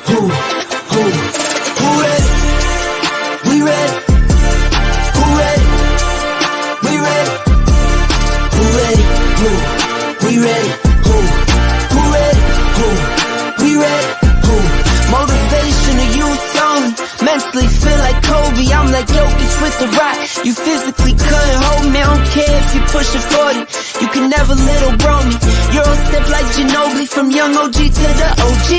Who ready? We ready. Who ready? We ready. Who ready? We ready. Who ready? We ready. Motivation to youth only. Mentally feel like Kobe. I'm like Jokic with the rock. You physically couldn't hold me. I don't care if you push a 40. You can never little bro me. Euro step like Ginobili. From young OG to the OG.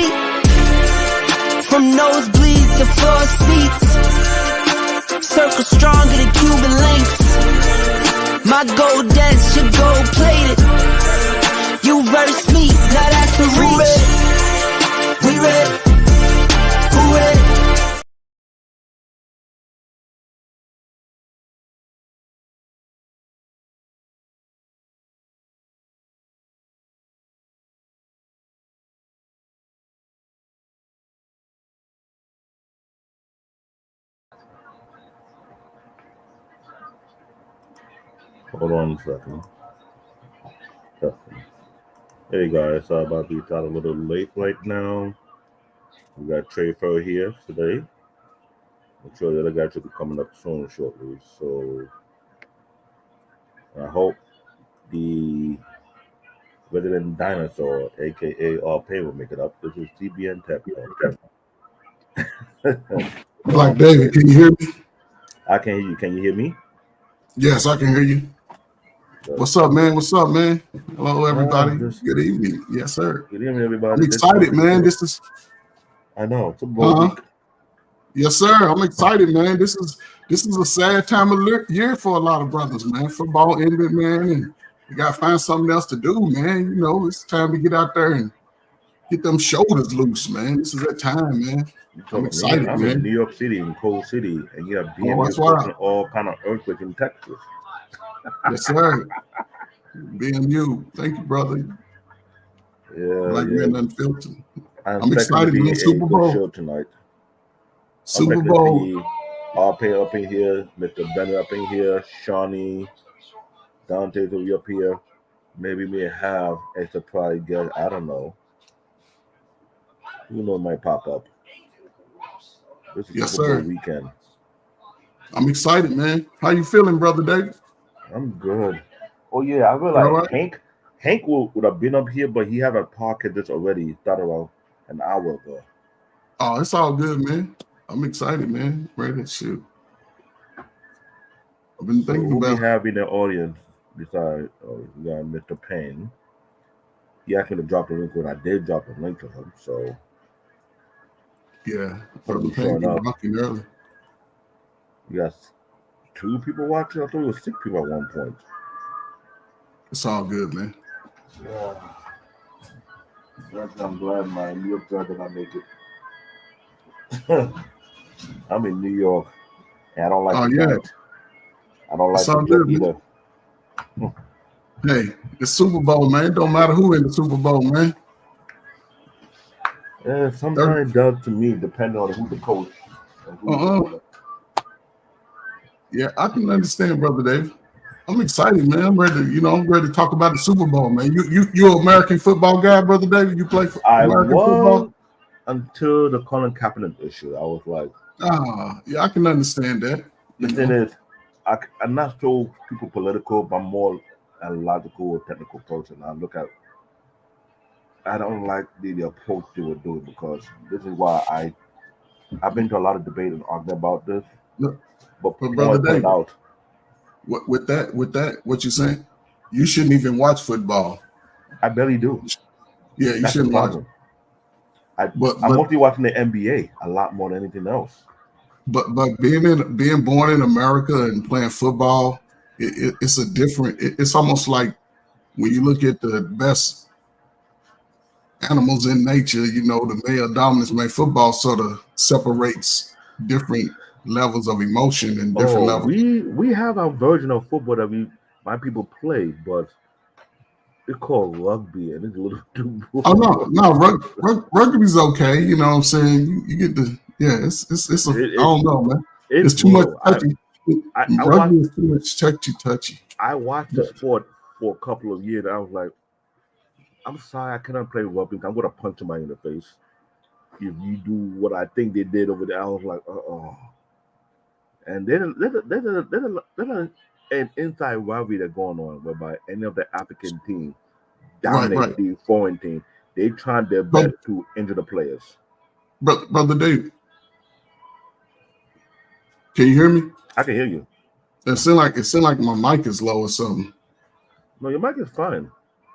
From nosebleeds to floor seats. Circle stronger than Cuban links. My gold dance, your gold plated. You verse me, now that's the reach. We ready. Who ready? Hold on a second. Hey guys, sorry about being a little late right now. We got Trey Fur here today. I'm sure the other guy should be coming up soon shortly. So I hope the resident dinosaur, aka RP, will make it up. This is TBN Tech. Black David, can you hear me? I can hear you. Can you hear me? Yes, I can hear you. What's up, man? What's up, man? Hello, everybody. Good evening. Yes, sir. Good evening, everybody. I'm excited, man. This is. I know. It's a week. Yes, sir. I'm excited, man. This is a sad time of year for a lot of brothers, man. Football ended, man, and you gotta find something else to do, man. You know, it's time to get out there and get them shoulders loose, man. This is that time, man. I'm excited, I'm man. in New York City, in Cold City, and you have that's all kind of earthquake in Texas. Yes, sir. BMU. Thank you, brother. Yeah. Black Man Unfiltered. I'm excited to be Super Bowl show tonight. Super Bowl. RP up in here, Mr. Bennett up in here, Shawnee, Dante to be up here. Maybe we have a surprise guest. I don't know. Who knows might pop up. This is Super Bowl weekend. I'm excited, man. How you feeling, brother David? I'm good. Oh yeah, I realized Hank would have been up here, but he had a podcast that's already started around an hour ago. Oh, it's all good, man. I'm excited, man. Ready to shoot. I've been thinking about. Who we have in the audience besides we got Mr. Payne. He actually dropped a link when I did drop a link to him. So yeah, Brother Payne rocking early. You got 2 people watching. I thought it was 6 people at one point. It's all good, man. Yeah. I'm glad my New York drive did not make it. I'm in New York, and I don't like the drive. I don't like the either. Hey, the Super Bowl, man. It don't matter who in the Super Bowl, man. Yeah, sometimes it does to me, depending on who the coach. Yeah, I can understand, Brother Dave. I'm excited, man. I'm ready. I'm ready to talk about the Super Bowl, man. You're an American football guy, Brother David. You play American football until the Colin Kaepernick issue. I was like, yeah, I can understand that. The thing is, I'm not so super political, but I'm more a logical or technical person. I don't like the approach they were doing, because this is why I've been to a lot of debate and argument about this. But Brother David, with that, what you're saying, you shouldn't even watch football. I barely do. Yeah, you shouldn't watch it. I'm mostly watching the NBA a lot more than anything else. But being born in America and playing football, it's a different. It's almost like when you look at the best animals in nature. The male dominance, football sort of separates different levels of emotion and different levels. We have our version of football that my people play, but it's called rugby, and it's a little too. Rugby's okay. You know what I'm saying? You get the It's I don't know, man. It's too much touchy. Rugby is too much touchy. I watched the sport for a couple of years, and I was like, I'm sorry, I cannot play rugby. I'm gonna punch somebody in the face. if you do what I think they did over there, I was like, And there's an inside rivalry that's going on whereby any of the African team dominate the foreign team. They tried their best to injure the players. Brother David, can you hear me? I can hear you. It seemed like my mic is low or something. No, your mic is fine.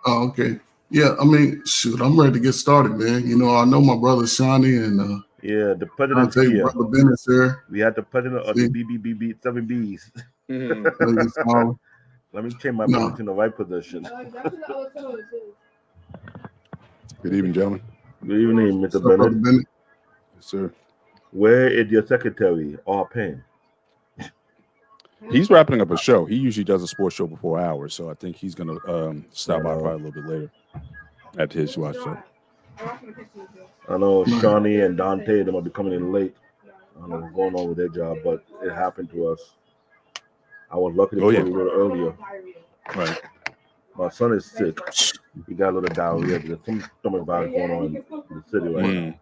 Oh, okay. Yeah, I mean, shoot, I'm ready to get started, man. You know, I know my brother Shawnee and the president's here. Brother Bennett's here. We had the president of the BBBB 7Bs. Let me change my position in the right position. Good evening, gentlemen. Good evening, Mr. Bennett. Yes, sir. Where is your secretary, Penn? He's wrapping up a show. He usually does a sports show before hours, so I think he's going to stop by probably a little bit later after his watch show. I know Shawnee and Dante, they might be coming in late. I don't know what's going on with their job, but it happened to us. I was lucky to get a little earlier. Right. My son is sick. He got a little diarrhea. There's some stomach virus going on in the city right now.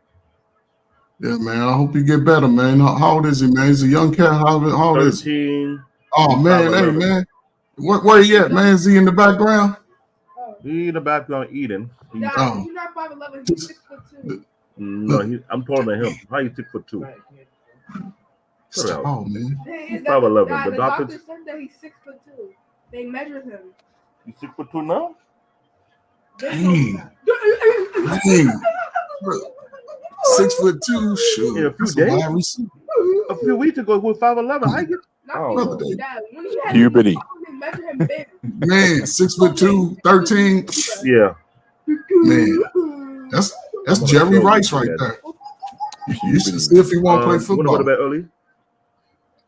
Yeah, man. I hope you get better, man. How old is he, man? He's a young cat. How old is he? 13. Oh, man. Hey, man. Where he at, man? Is he in the background? He in the background eating. He's not 5'11", he's 6'2". No, I'm taller than him. How you 6'2"? Oh, man. He's 5'11". The doctor said that he's 6'2". They measured him. He's 6'2" now? Dang. 6'2", shoot. In a few days? A few weeks ago, he was 5'11". How you get? Puberty. Man, 6'2", 13. Yeah. Man, that's Jerry Rice right there. You should see if he want to play football. Want to go to bed early?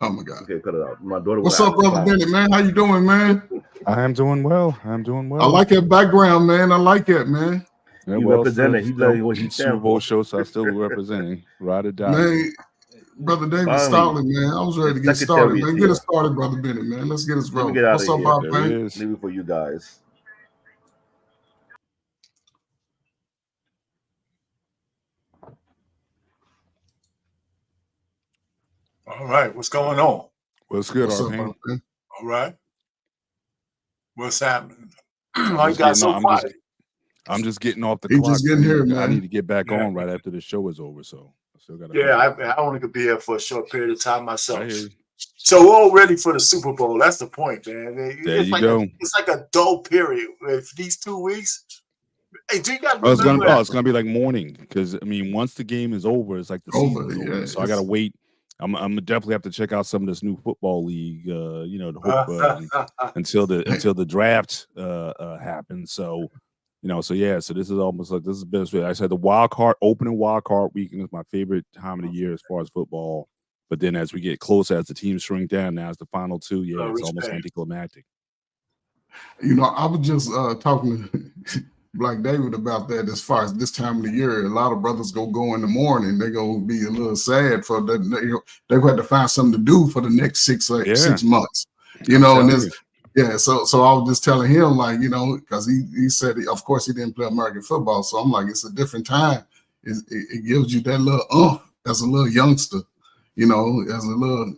Oh my God. Okay, cut it out. My daughter. What's up, brother Bennett, man? How you doing, man? I am doing well. I like that background, man. I like that, man. Yeah, he represented. He's like what he Super Bowl show, so I still representing. Ride or die. Man, brother David Stalling, man. I was ready to get started, man. Get us started, brother Bennett, man. Let's get us rolling. What's up, man? Leave it for you guys. All right, what's going on? What's good, What's up, man? All right. What's happening? I got so quiet. I'm just getting off the clock. Just getting here, man. I need to get back on right after the show is over, so I still got. I only could be here for a short period of time myself. So we're all ready for the Super Bowl. That's the point, man. There you go. It's like a dull period. If these 2 weeks. Hey, do you guys it's gonna be like morning because I mean, once the game is over, it's like the season is over. So I gotta wait. I'm gonna definitely have to check out some of this new football league, to hope until the draft happens. So, so this is almost like this is best. I said the opening wild card weekend is my favorite time of the year as far as football. But then as we get closer, as the teams shrink down, now it's the final two. Yeah, it's almost anticlimactic. I was just talking to Black David about that. As far as this time of the year, a lot of brothers go in the morning. They're gonna be a little sad for that. They're going to find something to do for the next 6 months. And so I was just telling him, like, because he said, of course, he didn't play American football. So I'm like, it's a different time. It gives you that little as a little youngster, as a little,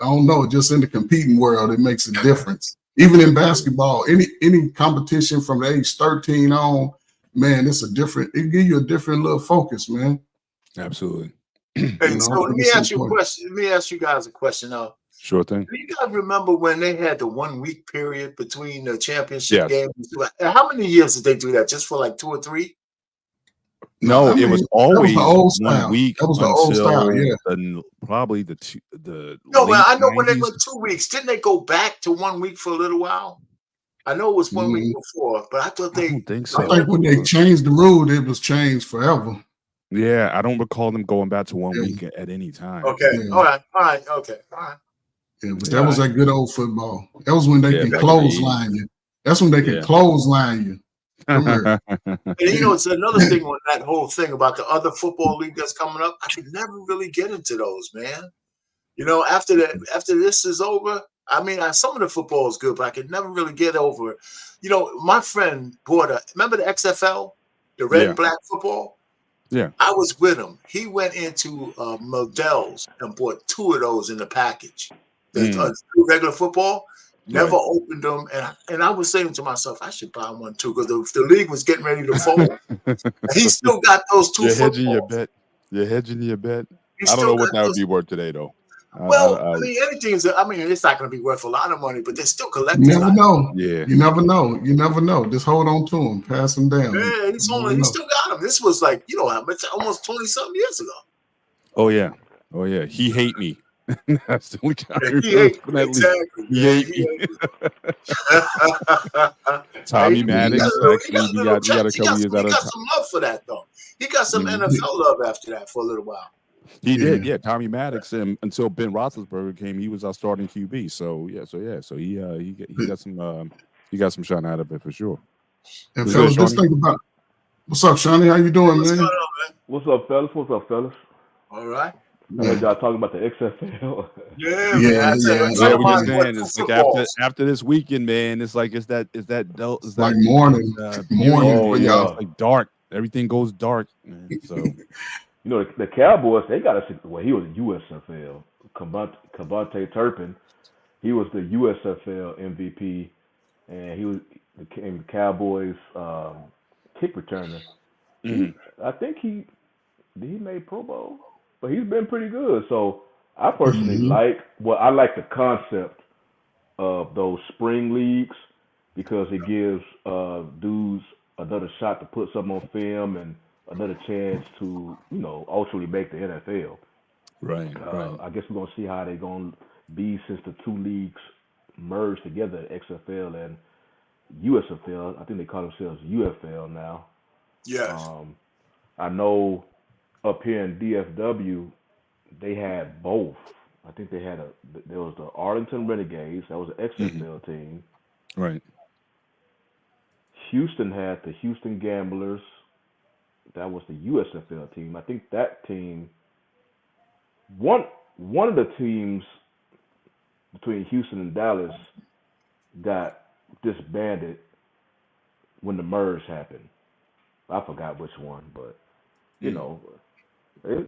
I don't know, just in the competing world, it makes a difference. Even in basketball, any competition from the age 13 on, man, it gives you a different little focus, man. Absolutely. Hey, so let me ask you a question. Let me ask you guys a question now. Sure thing. Do you guys remember when they had the 1 week period between the championship games? How many years did they do that? Just for like 2 or 3? No, it was always 1 week. That was the old style, yeah. Probably the. No, but I know when they went 2 weeks, didn't they go back to 1 week for a little while? I know it was 1 week before, but I thought they. I don't think so. I think when they changed the rule, it was changed forever. Yeah, I don't recall them going back to 1 week at any time. Okay, all right, okay, all right. Yeah, but that was that good old football. That was when they can clothesline you. That's when they can clothesline you. And it's another thing on that whole thing about the other football league that's coming up. I could never really get into those, man. After this is over, I mean, some of the football is good, but I could never really get over. My friend bought remember the XFL, the red and black football? Yeah. I was with him. He went into Modell's and bought 2 of those in the package. The regular football. Never opened them, and I was saying to myself, I should buy one too because the league was getting ready to fold. He still got those 2 You're footballs. hedging your bet. You're hedging your bet. He I don't know still what got that would those- be worth today, though. Well, I mean, anything's. I mean, it's not going to be worth a lot of money, but they're still collecting. You never know. Yeah. You never know. You never know. Just hold on to them. Pass them down. Yeah, he still got them. This was like, you know, almost 20-something years ago. Oh yeah. Oh yeah. He hate me. That's the only guy Yeah, he hate me. Exactly. He hate me. Tommy Maddox. Actually, we got a couple years out of. He got some love for that though. He got some NFL love after that for a little while. He did, yeah. Tommy Maddox, until Ben Roethlisberger came, he was our starting QB. So he got some shine out of it for sure. And fellas, just think about. What's up, Shawnee? How you doing, What's man? going on, man? What's up, fellas? What's up, fellas? All right. I heard y'all talking about the XFL. Yeah, Yeah, man. yeah. We just saying it's like after this weekend, man. It's like it's Like morning for y'all. It's like dark. Everything goes dark, man. So You know, the Cowboys, they got a well, he was a USFL. Cavante Turpin, he was the USFL MVP, and he became the Cowboys kick returner. I think he made Pro Bowl, but he's been pretty good. So I personally like the concept of those spring leagues because it gives dudes another shot to put something on film and another chance to, you know, ultimately make the NFL. right. I guess we're gonna see how they're gonna be since the 2 leagues merged together, XFL and USFL. I think they call themselves UFL now. Yes. I know up here in DFW, they had both. I think there was the Arlington Renegades, that was an XFL team. Right. Houston had the Houston Gamblers, that was the USFL team. I think that team, one of the teams between Houston and Dallas got disbanded when the merge happened. I forgot which one, but you know, I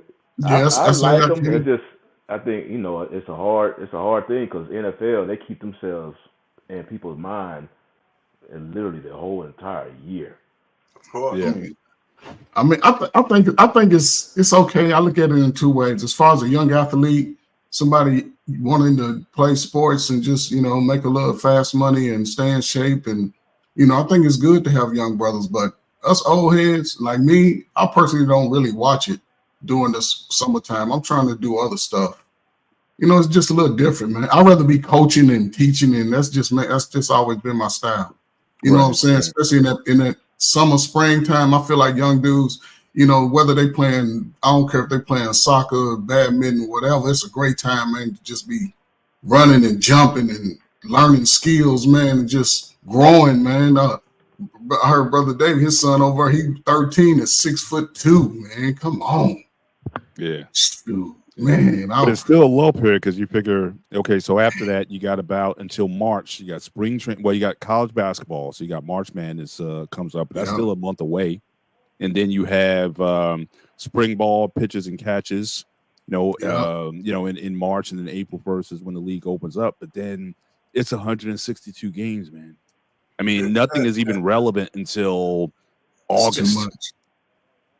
like them. I think, you know, it's a hard thing because NFL, they keep themselves in people's mind and literally the whole entire year. Of course. Yeah. I mean, I think it's okay. I look at it in 2 ways. As far as a young athlete, somebody wanting to play sports and just, you know, make a little fast money and stay in shape, and you know, I think it's good to have young brothers. But us old heads like me, I personally don't really watch it during the summertime. I'm trying to do other stuff. You know, it's just a little different, man. I'd rather be coaching and teaching, and that's just always been my style. You know what I'm saying? Especially in that summer, springtime, I feel like young dudes, you know, whether they playing, I don't care if they playing soccer, badminton, whatever, it's a great time, man, to just be running and jumping and learning skills, man, and just growing, man. I heard Brother Dave, his son over, he 13 is 6'2", man. Come on. Yeah. Dude, man. But it's still a low period because you figure, okay, so after that, you got about until March, you got spring training. Well, you got college basketball. So you got March Madness comes up. But that's still a month away. And then you have spring ball pitches and catches, you know, in March, and then April 1st is when the league opens up. But then it's 162 games, man. I mean, nothing is even relevant until August.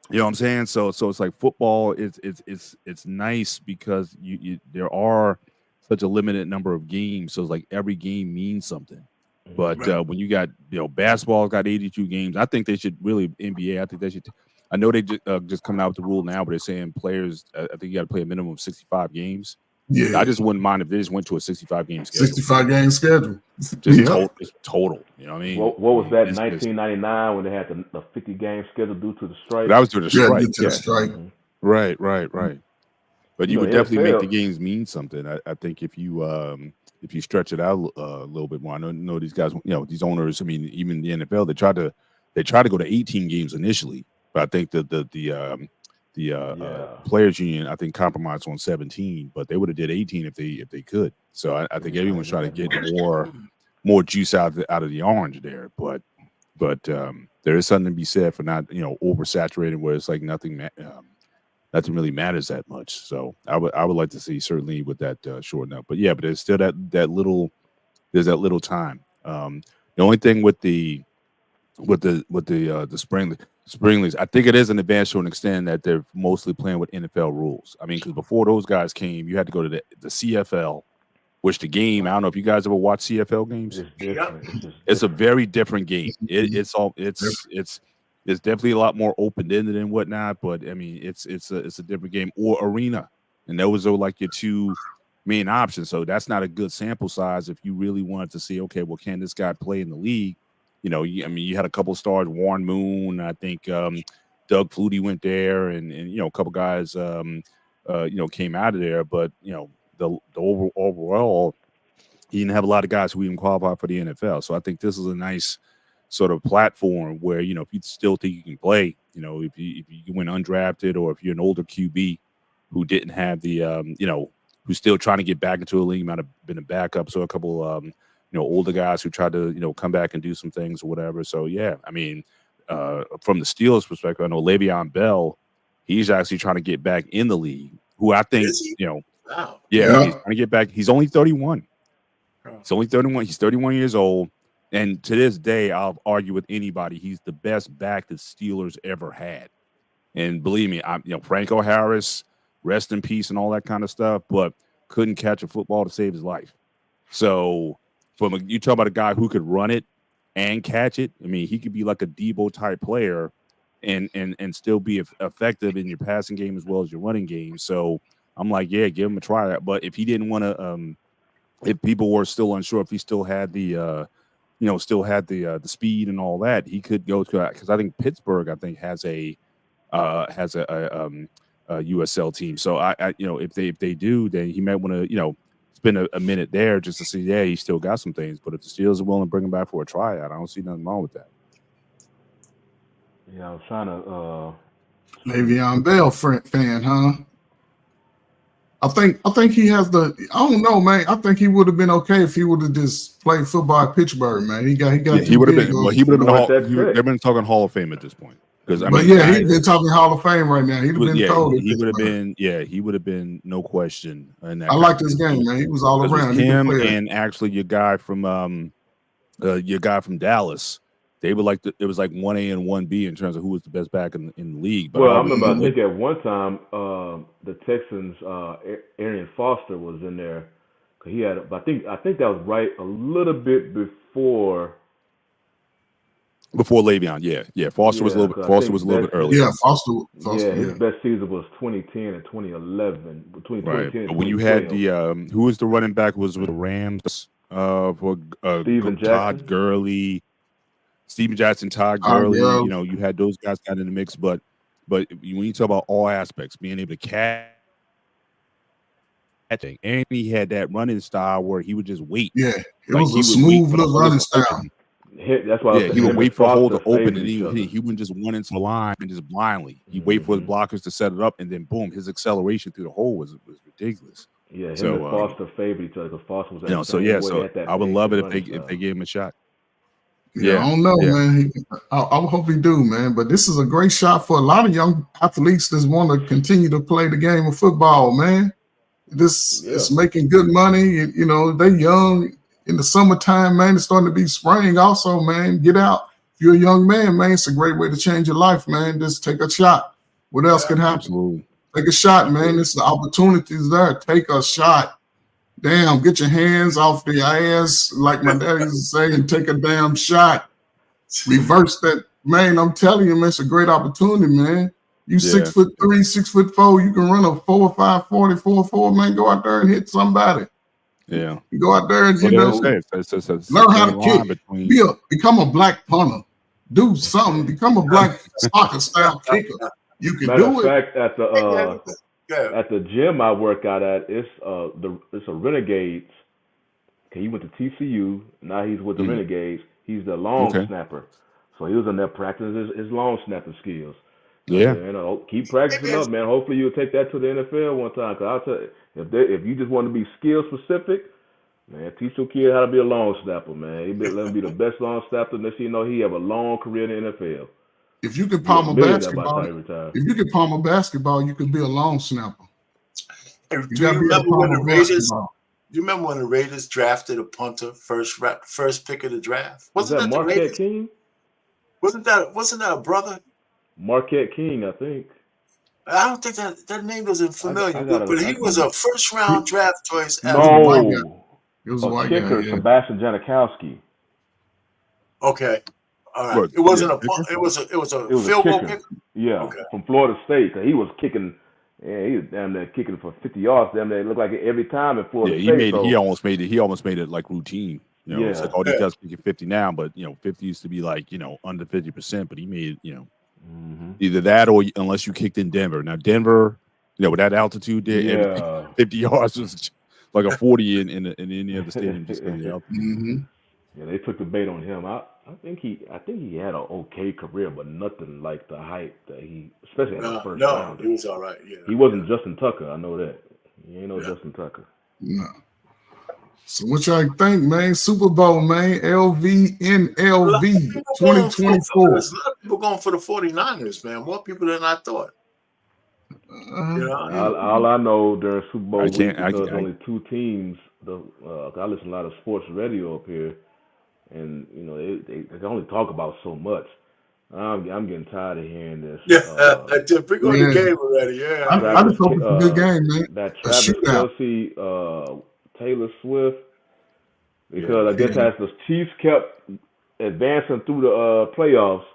You know what I'm saying? So it's like football. It's nice because you there are such a limited number of games. So it's like every game means something. But when you got, you know, basketball's got 82 games, I think they should really NBA. I think they should. I know they just coming out with the rule now, but they're saying players. I think you got to play a minimum of 65 games. Yeah, I just wouldn't mind if they just went to a 65-game schedule. 65-game schedule. Just total. You know what I mean? What was that? 1999 when they had the 50-game schedule due to the strike. That was due to the strike. The strike. Right. But you would definitely make the games mean something. I think if you stretch it out a little bit more. I know these guys. You know, these owners. I mean, even the NFL, they try to go to 18 games initially, but I think that the players union, I think, compromised on 17, but they would have did 18 if they could. So I think everyone's trying to get more juice out of the orange there. But But there is something to be said for not oversaturating where it's like nothing really matters that much. So I would like to see certainly with that shorten up. But yeah, but there's still that little time. The only thing with the spring leagues, I think it is an advantage to an extent that they're mostly playing with NFL rules. I mean, because before those guys came, you had to go to the CFL, which the game, I don't know if you guys ever watch CFL games. It's different. It's a very different game. It's definitely a lot more open-ended and whatnot, but I mean, it's a different game. Or arena, and those are like your two main options. So that's not a good sample size if you really wanted to see, okay, well, can this guy play in the league? You had a couple of stars, Warren Moon, I think Doug Flutie went there, and a couple guys came out of there, but the overall, he didn't have a lot of guys who even qualify for the NFL. So I think this is a nice sort of platform where if you still think you can play, if you went undrafted, or if you're an older QB who didn't have the who's still trying to get back into a league, might have been a backup. So a couple older guys who tried to come back and do some things or whatever. So yeah, I mean, from the Steelers' perspective, I know Le'Veon Bell, he's actually trying to get back in the league. Who I think Wow. Yeah, he's trying to get back. He's only 31. He's only 31. He's 31 years old. And to this day, I'll argue with anybody, he's the best back the Steelers ever had. And believe me, Franco Harris, rest in peace and all that kind of stuff, but couldn't catch a football to save his life. So you talk about a guy who could run it and catch it. I mean, he could be like a Debo type player and still be effective in your passing game as well as your running game. So I'm like, yeah, give him a try. But if he didn't want to, if people were still unsure if he still had the, the speed and all that, he could go to, because I think Pittsburgh, has a USL team. So I if they do, then he might want to, spend a minute there just to see, yeah, he still got some things. But if the Steelers are willing to bring him back for a tryout, I don't see nothing wrong with that. Yeah, I was trying to Le'Veon Bell fan, huh? I think he has I don't know, man. I think he would have been okay if he would have just played football at Pittsburgh, man. He would have been. Well, he would have been. They've been talking Hall of Fame at this point. He's been talking Hall of Fame right now. He would have been. He would have been no question. I like this game, man. He was all around. Him and actually your guy from Dallas. They were like it was like 1A and 1B in terms of who was the best back in the league. But I remember, I think at one time the Texans, Arian Foster was in there. He had, I think that was right a little bit before Le'Veon. Yeah. Foster was a little bit earlier. Yeah, Foster. His best season was 2010 and 2011. Between 2010 and when you had the who was the running back was with the Rams for Todd Gurley. Steven Jackson, Todd Gurley, you had those guys kind of in the mix, but when you talk about all aspects, being able to catch, and he had that running style where he would just wait. Yeah, it was a smooth running style. That's why he would wait for a hole to open, and he wouldn't just run into the line and just blindly. He'd wait for his blockers to set it up, and then boom, his acceleration through the hole was ridiculous. Yeah, him and Foster favored each other because Foster was so I would love it if they gave him a shot. Yeah, I don't know, man. I hope he do, man. But this is a great shot for a lot of young athletes that want to continue to play the game of football, man. This is making good money. They're young in the summertime, man. It's starting to be spring also, man. Get out. If you're a young man, man, it's a great way to change your life, man. Just take a shot. What else can happen? Absolutely. Take a shot, man. It's the opportunities there. Take a shot. Damn, get your hands off the ass, like my dad used to say, and take a damn shot. Reverse that, man. I'm telling you, man, it's a great opportunity, man. You 6'3", 6'4", you can run a 4.5 40, 4.4, man. Go out there and hit somebody. Yeah. You go out there and learn how to kick. Become a black punter. Do something. Become a black soccer style kicker. You can do it. At the gym I work out at, it's a Renegades. Okay, he went to TCU. Now he's with the Renegades. He's the long snapper. So he was in there practicing his long snapping skills. Yeah. Keep practicing up, man. Hopefully you'll take that to the NFL one time. Because I'll tell you, if you just want to be skill specific, Man, teach your kid how to be a long snapper, man. Let him be the best long snapper. Next thing you know, he have a long career in the NFL. If you could palm a basketball, you could be a long snapper. Do you remember when the Raiders? Do you remember when the Raiders drafted a punter first pick of the draft? Wasn't that Marquette King? Wasn't that a brother? Marquette King, I think. I don't think that name wasn't familiar, but he was a first round draft choice. No, it was a white kicker, guy, yeah. Sebastian Janikowski. Okay, all right. It wasn't a punt. It was a field goal kicker. Yeah, okay. From Florida State. He was kicking. Yeah, he was damn near kicking for 50 yards. Damn near, it looked like it every time in Florida State. He almost made it like routine. You know, it's like, these guys kicking 50 now, but 50 used to be like under 50%. But he made either that or unless you kicked in Denver. Now Denver, with that altitude there, 50 yards was like a 40 in any other stadium. Just Yeah, they took the bait on him. I think he had an okay career, but nothing like the hype that he, especially in the first round. He was all right. Yeah, he wasn't Justin Tucker. I know that. He ain't no Justin Tucker. No. So what y'all think, man? Super Bowl, man. LVNLV 2024. There's a lot of people going for the 49ers, man. More people than I thought. All I know during Super Bowl week, there's only two teams. I listen to a lot of sports radio up here, and they only talk about so much. I'm getting tired of hearing this. We're going to the game already. Yeah, I just hope it's a good game, man. That Travis Kelce, Taylor Swift, because I guess as the Chiefs kept advancing through the playoffs,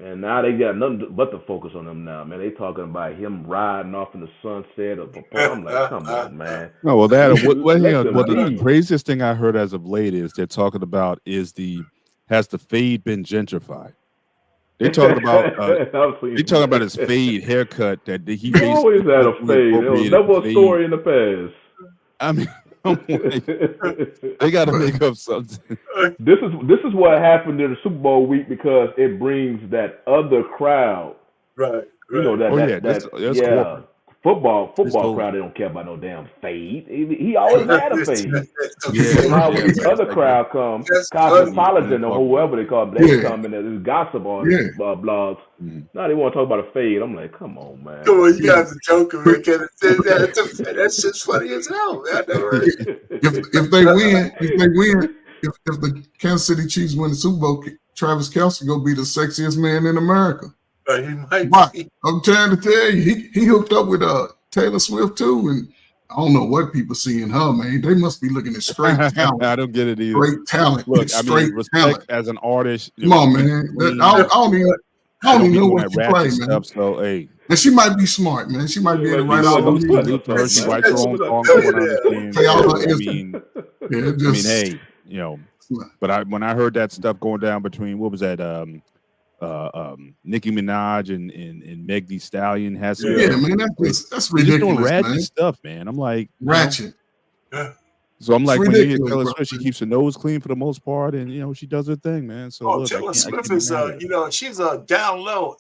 and now they got nothing but to focus on them now, man. They talking about him riding off in the sunset. I'm like, come on, man. No, well, the craziest thing I heard as of late is they're talking about has the fade been gentrified? They're talking about his fade haircut that he always had a fade. That was a story in the past. I mean, they got to make up something. This is what happened in the Super Bowl week because it brings that other crowd. Right. That's corporate. Football crowd, they don't care about no damn fade. He always had a fade. Now when the other crowd comes, Cosmopolitan or whoever they call them, they come in there's gossip on blogs. Now they want to talk about a fade. I'm like, come on, man. Come on, you guys are joking, man. That's just funny as hell, man. If they win, if the Kansas City Chiefs win the Super Bowl, Travis Kelce gonna be the sexiest man in America. He might be. I'm trying to tell you, he hooked up with Taylor Swift too, and I don't know what people see in her, man. They must be looking at straight talent. I don't get it either. Great talent. Look, respect talent. As an artist. Come on, man. I don't even know what she plays, man. So, hey. And she might be smart, man. She might be able to write out her. She writes her own song. Hey, but when I heard that stuff going down between, what was that? Nicki Minaj and Meg Thee Stallion has some man, that's ridiculous. Just doing ratchet stuff, man. I'm like ratchet. So I'm like, when you hear Taylor Swift, she keeps her nose clean for the most part, and she does her thing, man. So Taylor Swift is she's down low.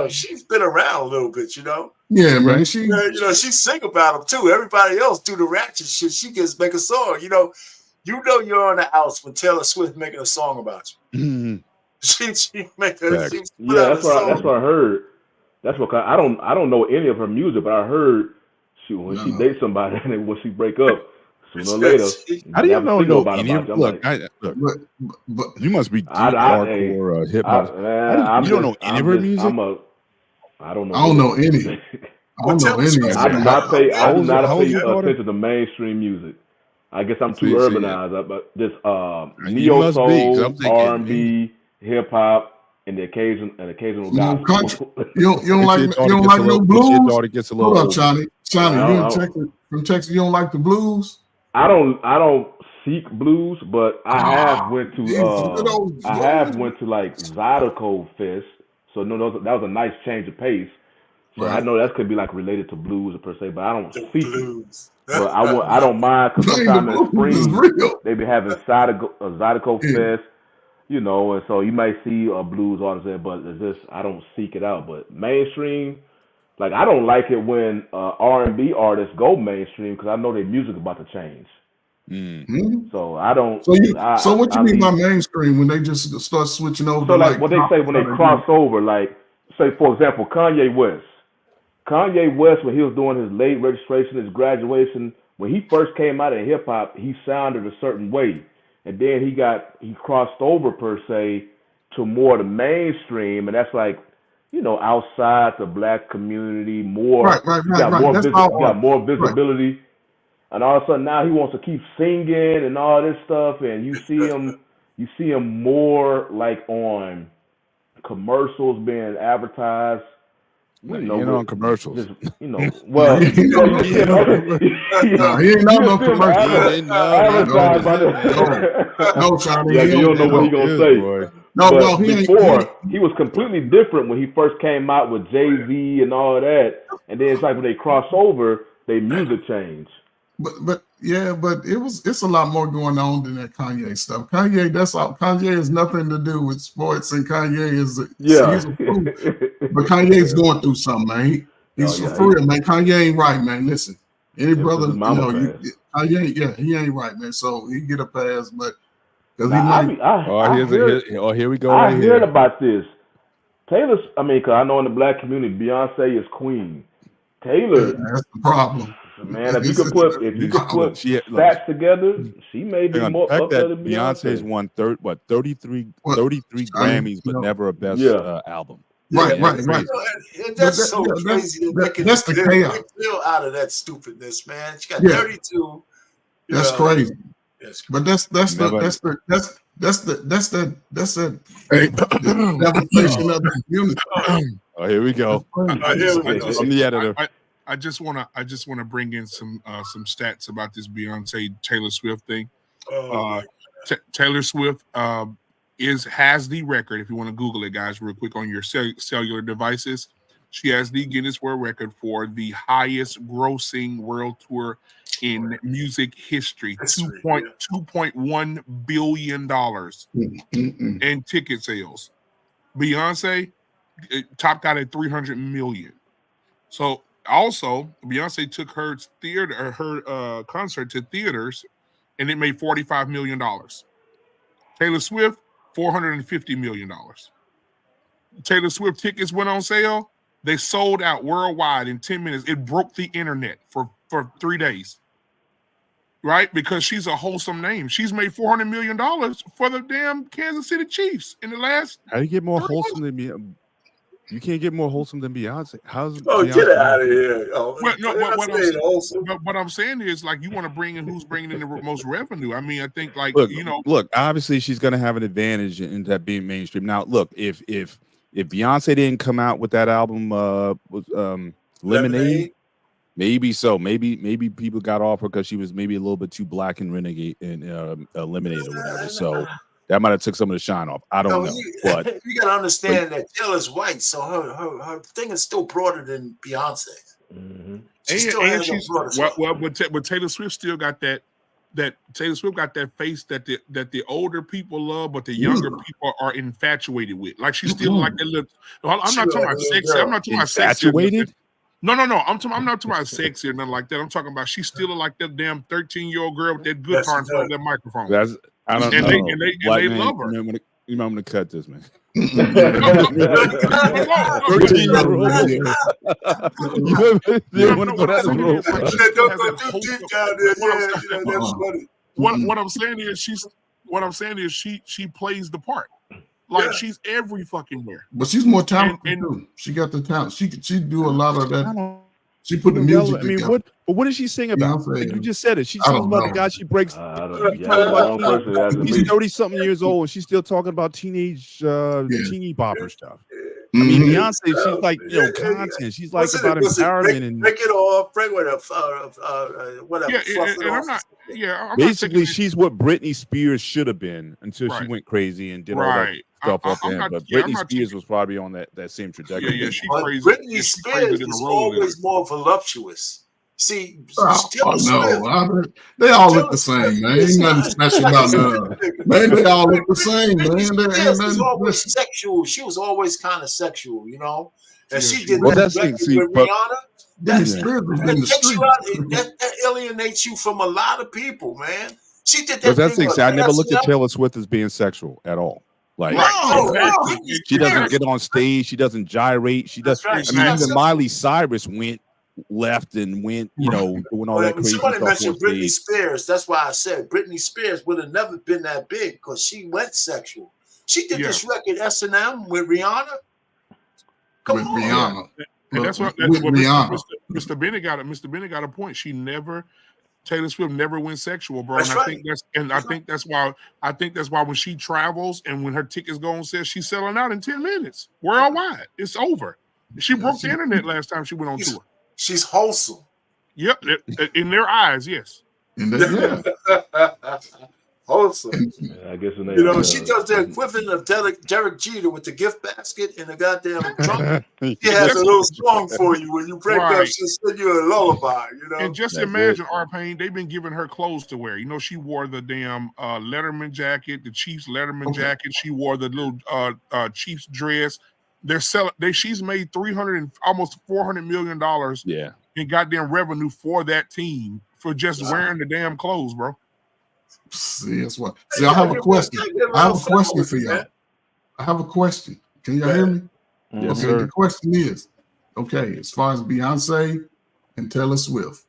She's been around a little bit, Yeah, man. She sing about them too. Everybody else do the ratchet shit. She gets make a song. You're on the house when Taylor Swift making a song about you. Mm-hmm. That's what I heard. That's what I don't know any of her music, but I heard she dates somebody and when she break up, sooner or later. How do you know any of them? Look, but you must be hardcore hip hop. You don't know any of her music? I don't know. I don't know any. I don't know any. I do not pay attention to mainstream music. I guess I'm too urbanized. But this neo soul, R&B, hip hop, and the occasional gospel. You don't like no blues? Your daughter gets a little. Hold up, Johnny. You're from Texas. You don't like the blues? I don't seek blues, but I have went to like Zydeco Fest. So no, that was a nice change of pace. So right. I know that could be like related to blues per se, but I don't seek blues. But I don't mind because sometimes in spring they be having Zydeco Fest. And so you might see a blues artist there, but it's just I don't seek it out. But mainstream, like I don't like it when R&B artists go mainstream because I know their music about to change. So I don't. So what you mean by mainstream when they just start switching over? So like what they say when they cross over, like say for example, Kanye West, when he was doing his late registration, his graduation, when he first came out of hip hop, he sounded a certain way, and then he crossed over per se to more the mainstream, and that's like, outside the black community, more got more visibility. Right. And all of a sudden now he wants to keep singing and all this stuff, and you see him more like on commercials being advertised. On commercials. Just, well, he ain't on no commercials. No, Charlie. Yeah, you don't know what he gonna say. Boy. No, he was completely different when he first came out with Jay-Z and all of that, and then it's like when they cross over, their music changed. But it's a lot more going on than that Kanye stuff. Kanye has nothing to do with sports, and Kanye he's a fool. But Kanye's going through something, man. He's for real, man. Kanye ain't right, man. Listen, any brother, Kanye, he ain't right, man. So he get a pass, but here we go. I heard about this. Taylor, because I know in the black community, Beyonce is queen. Taylor, that's the problem. Man, if you could put stats together, she may be more up there than Beyonce. Beyonce's won 33 Grammys, but never a best album. Right. That's so crazy. That's the chaos. Feel out of that stupidness, man. She got 32. That's crazy. But that's the definition of the community. Oh, here we go. I'm the editor. I just want to bring in some stats about this Beyonce Taylor Swift thing. Taylor Swift has the record. If you want to Google it, guys, real quick on your cellular devices, she has the Guinness World Record for the highest grossing world tour in music history. $2.1 billion in ticket sales. Beyonce topped out at 300 million. So. Also, Beyonce took her concert to theaters, and it made $45 million. Taylor Swift, $450 million. Taylor Swift tickets went on sale. They sold out worldwide in 10 minutes. It broke the internet for 3 days, right? Because she's a wholesome name. She's made $400 million for the damn Kansas City Chiefs in the last. How do you get more wholesome than me? You can't get more wholesome than Beyonce. How's Beyonce? Get out of here! What I'm saying is, like, you want to bring in who's bringing in the most revenue. I mean, I think, like, look. Obviously, she's going to have an advantage in that being mainstream. Now, look, if Beyonce didn't come out with that album, Lemonade, maybe so. Maybe people got off her because she was maybe a little bit too black and renegade and Lemonade or whatever. So. That might have took some of the shine off. I don't know. But you gotta understand that Taylor's white, so her thing is still broader than Beyonce's. Mm-hmm. But Taylor Swift still got that Taylor Swift got that face that the older people love, but the younger people are infatuated with. Like she's still like that little. I'm not talking about sexy. I'm not talking about sexy. Infatuated? No. I'm not talking about sexy or nothing like that. I'm talking about she's still like that damn 13-year-old girl with that guitar in front of that microphone. I don't know. They love her. I'm gonna cut this, man. What I'm saying is she plays the part. Like she's every fucking where. But she's more talented too. She got the talent. She do a lot of that. She put the music. I mean, what does she sing about? Like you just said it. She sings about the guy she breaks. He's 30-something years old, and she's still talking about teeny bopper stuff. I mean, Beyonce, she's like, content. She's like about empowerment and break it off, break whatever. Basically, she's what Britney Spears should have been until she went crazy and did all that stuff off him. But Britney Spears was probably on that same trajectory. Yeah, she's crazy. Britney Spears was always more voluptuous. See, they all look the same, man. Ain't nothing special about them. Man, they all look the same, man. She was always sexual. She was always kind of sexual, And she did that with Rihanna. Britney Spears was in the takes you street. out. That alienates you from a lot of people, man. She did that. That's thing the thing. I never looked at SNL. Taylor Swift as being sexual at all. Like, No, exactly. she doesn't get on stage. She doesn't gyrate. She does. That's right. I mean, She's even not Miley Cyrus went left and went, doing all that crazy somebody stuff mentioned on Britney stage. Spears. That's why I said Britney Spears would have never been that big because she went sexual. She did this record S&M with Rihanna. Come With on. Rihanna. And that's what With Rihanna. Mr. Bennett got a point. Taylor Swift never went sexual, bro. That's And right. I think that's why when she travels and when her tickets go on sale, she's selling out in 10 minutes. Worldwide. It's over. She broke the internet last time she went on tour. She's wholesome. Yep. In their eyes, yes. Wholesome. I guess she does the equivalent of Derek Jeter with the gift basket and the goddamn trunk. She has a little song for you when you break up. She'll send you a lullaby. And just imagine, R-Pain, they've been giving her clothes to wear. She wore the damn Letterman jacket, the Chiefs Letterman jacket. She wore the little Chiefs dress. They're selling. She's made almost $400 million. Yeah. In goddamn revenue for that team for just wearing the damn clothes, bro. See, that's what. See, I have a question. I have a question for y'all. I have a question. Can y'all hear me? Yes, okay, sir. the question is, okay, as far as Beyonce and Taylor Swift,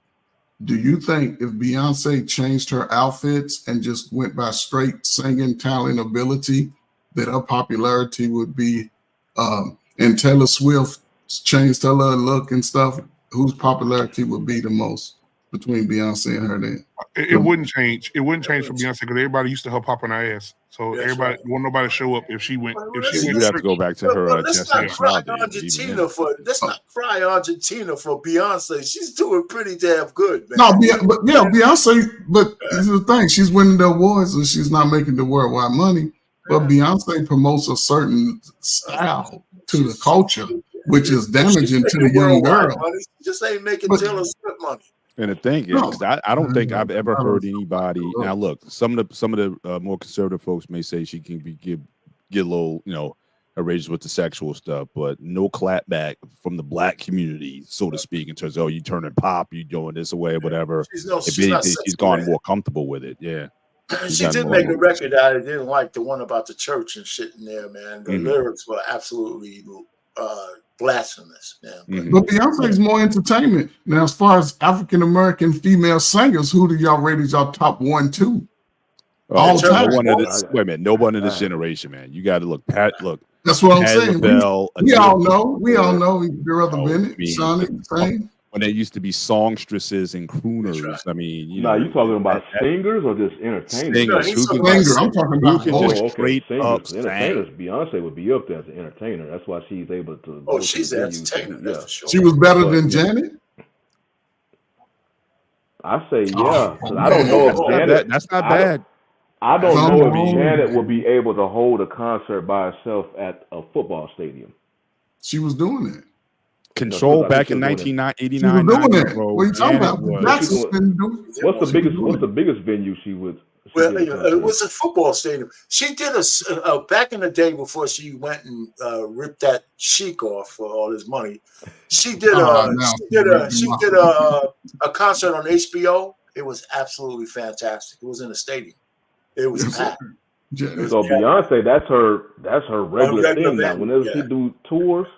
do you think if Beyonce changed her outfits and just went by straight singing talent ability, that her popularity would be, and Taylor Swift changed her look and stuff, whose popularity would be the most between Beyonce and her then? It wouldn't change. It wouldn't change for Beyonce because everybody used to her popping her ass. So everybody won't nobody show up if she went. You have to go back to her. Let's not cry Argentina for Beyonce. She's doing pretty damn good, man. No, Beyonce. But this is the thing: she's winning the awards and she's not making the worldwide money. But Beyonce promotes a certain style to the culture, which is damaging to the young girl. Money. She just ain't making Taylor Swift money. And the thing is, I don't think I've ever heard anybody. Now, look, some of the more conservative folks may say she can get a little, outrageous with the sexual stuff, but no clapback from the black community, so to speak, in terms of you turning pop, you doing this away, or whatever. She's gone more comfortable with it. Yeah. She did make a record out. I didn't like the one about the church and shit in there, man. The lyrics were absolutely blasphemous, man. But Beyonce's more entertainment. Now, as far as African American female singers, who do y'all rate as y'all top 1, 2? All time. Wait a minute, no one in this generation, man. You got to look. That's what I'm saying. LaBelle, we all know. Brother Bennett, Sonny, same. When there used to be songstresses and crooners, right. I mean, you talking about singers or just entertainers? Singers. I'm talking about straight up entertainers. Beyonce would be up there as an entertainer. That's why she's able to. Oh, she's an entertainer. That's for sure. She was better than Janet. I say yeah. I don't know if Janet. That's not bad. I don't know if Janet would be able to hold a concert by herself at a football stadium. She was doing it. Control back in 1989. What are you talking about? What's the biggest venue she would? It was a football stadium. She did a back in the day before she went and ripped that Sheik off for all his money. She did a concert on HBO. It was absolutely fantastic. It was in a stadium. It was packed. So Beyonce, that's her regular thing now. Whenever she do tours.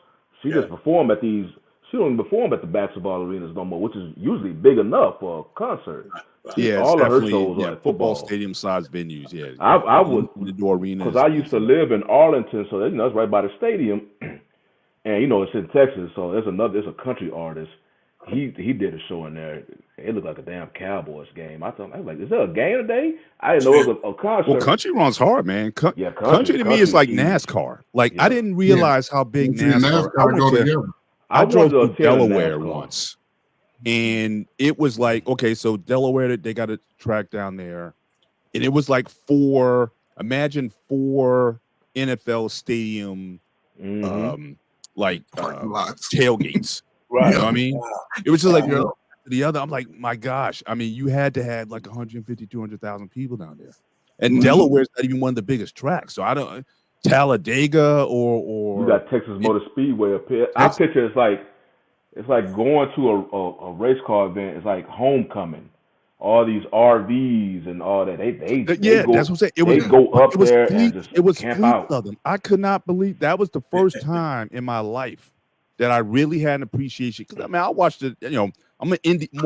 She just perform at these. She don't even perform at the basketball arenas no more, which is usually big enough for a concert. Yeah, all of her shows are at football stadium-sized venues. Yeah, I would indoor arenas because I used to live in Arlington, so that's right by the stadium, and it's in Texas. So there's a country artist. He did a show in there. It looked like a damn Cowboys game. I was like, is there a game today? I didn't know it was a concert. Well, country runs hard, man. Country to me is like NASCAR. I didn't realize how big NASCAR. I drove to Delaware once, and it was like, okay, so Delaware, they got a track down there, and it was like imagine four NFL stadium, tailgates. Right. You know what I mean? It was just like the other. I'm like, my gosh. I mean, you had to have like 150, 200,000 people down there. And Delaware's not even one of the biggest tracks. So I don't Talladega or you got Texas Motor Speedway up here. I picture it's like it's like going to a race car event. It's like homecoming. All these RVs and all that. They go, that's what I'm saying. They go up there and just camp out. Of them. I could not believe that was the first time in my life that I really had an appreciation. Because I mean, I watched it. You know, I'm more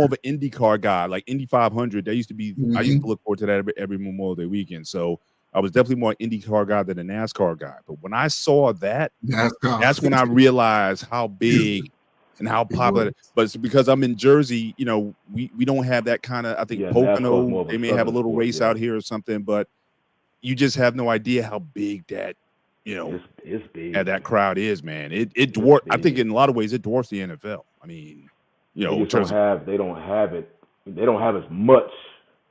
of an IndyCar guy, like Indy 500. That used to be. I used to look forward to that every Memorial Day weekend. So I was definitely more an IndyCar guy than a NASCAR guy. But when I saw that, that's when I realized how big and how popular. But it's because I'm in Jersey, you know, we don't have that kind of. I think Pocono, they may have a little race out here or something, but you just have no idea how big that, you know, it's big. Yeah, that crowd is, man. It dwarfs. I think in a lot of ways it dwarfs the NFL. I mean, you know, they don't have as much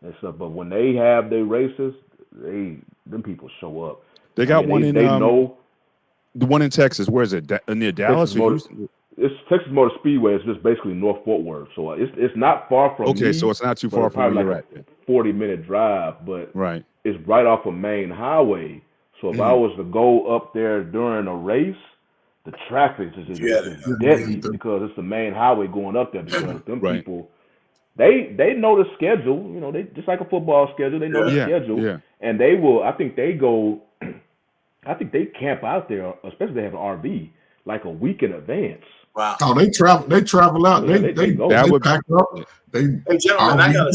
and stuff. But when they have their races, them people show up. They got one in the one in Texas. Where is it? Near Dallas? It's Texas Motor Speedway. It's just basically North Fort Worth, so it's not far from. Okay, so it's not too far from where you're at. 40-minute drive, but right, it's right off a main highway. So if I was to go up there during a race, the traffic is deadly because it's the main highway going up there. Because them people, they know the schedule. You know, they just like a football schedule. They know the schedule, and they will. I think they go. I think they camp out there, especially if they have an RV, like a week in advance. Wow. Oh, they travel out. They pack up. Hey, gentlemen, I got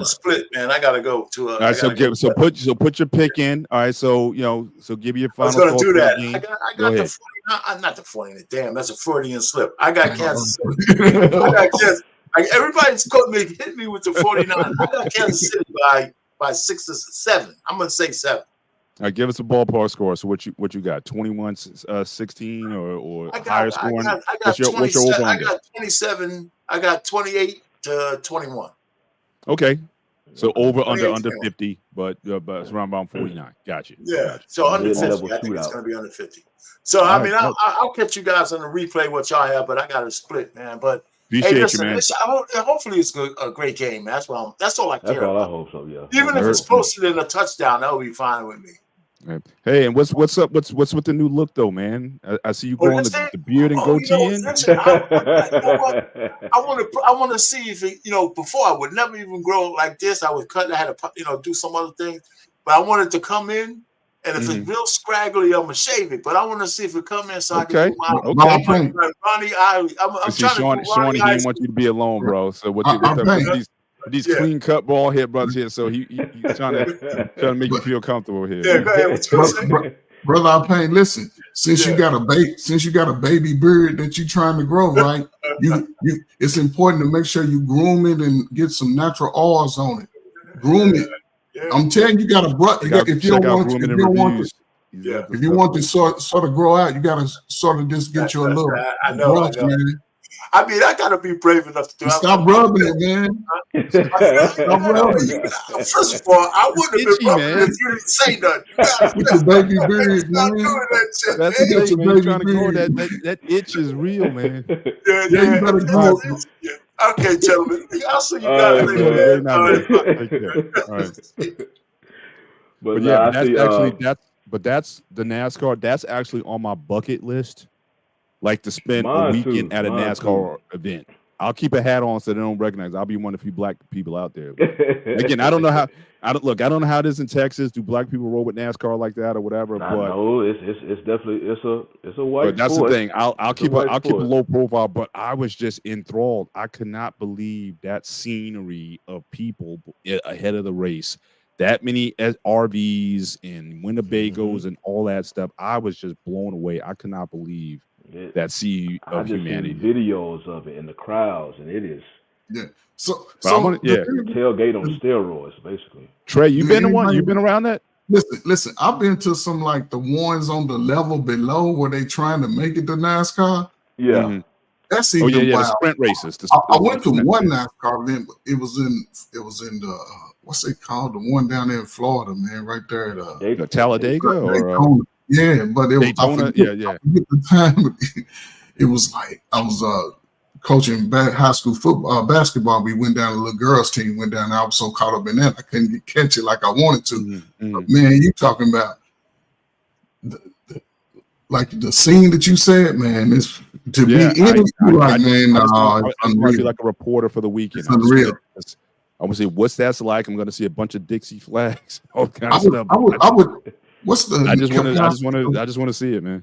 a split, man. I got to go to. All right, put your pick in. All right, so give you your final. I was going to do that. I got the 49. Not the 49. Damn, that's a Freudian slip. I got Kansas City. Everybody's hitting me with the 49. I got Kansas City by 6 or 7. I'm going to say 7. All right, give us a ballpark score. So what you got? 21-16 or higher scoring? What's your over-under? I got 27. I got 28 to 21. Okay, so over under 50, but it's around about 49. Gotcha. Yeah, so under 50. I think it's going to be under 50. So I mean, I'll catch you guys on the replay what y'all have, but I got to split, man. But appreciate you, man. Hopefully it's a great game. That's all I care. That's all I hope so. Yeah. Even if it's posted in a touchdown, that would be fine with me. Hey, and what's up? What's with the new look though, man? I see you growing the beard and goatee in. I want to see if it, before I would never even grow like this. I would cut. I had to do some other things, but I wanted to come in, and if it's real scraggly, I'm gonna shave it. But I want to see if it come in so I can do my Ronnie Irie. I'm trying to. Shawnee didn't want you to be alone, bro. So with these clean cut ball head brothers here, so he's trying to make you feel comfortable here. Yeah, go ahead. What you say? Brother Payne, listen. Since you got a baby beard that you're trying to grow, right? It's important to make sure you groom it and get some natural oils on it. Groom it. Yeah. I'm telling you, if you want to sort of grow out, you got to sort of just get you a little. I know. Man. I mean, I gotta be brave enough to do it. Stop rubbing it, man. Stop rubbing it. First of all, I wouldn't have been rubbing if you didn't say nothing. With your baby beard, man. That's the thing, man. Trying to grow that itch is real, man. Yeah. You better grow. Okay, gentlemen. I'll see you guys later. All right. But yeah, that's the NASCAR. That's actually on my bucket list. Like to spend a weekend at a NASCAR event. I'll keep a hat on so they don't recognize. I'll be one of the few black people out there. Again, I don't know how. I don't know how it is in Texas. Do black people roll with NASCAR like that or whatever? No, it's definitely it's a white. But that's sport. The thing. I'll keep a low profile. But I was just enthralled. I could not believe that scenery of people ahead of the race. That many RVs and Winnebagos and all that stuff. I was just blown away. I could not believe. That sea of humanity. Videos of it in the crowds, and it is. Yeah. So tailgate on steroids, basically. Trey, you been around that? Listen. I've been to some like the ones on the level below where they trying to make it to NASCAR. Yeah. Mm-hmm. That's even wild. The sprint races. I went to one NASCAR event. But it was in the what's it called? The one down there in Florida, man, right there at Talladega or. Yeah, but it Daytona, was the time. It was like I was coaching high school football, basketball. We went down, a little girls team went down. I was so caught up in that I couldn't catch it like I wanted to. Mm-hmm. But man, you talking about the scene that you said, man. To be in it, man, I just want to be like a reporter for the weekend. It's unreal. I want to see what's that's like. I'm going to see a bunch of Dixie flags, all kind of stuff. I would. What's the? I just want to see it, man.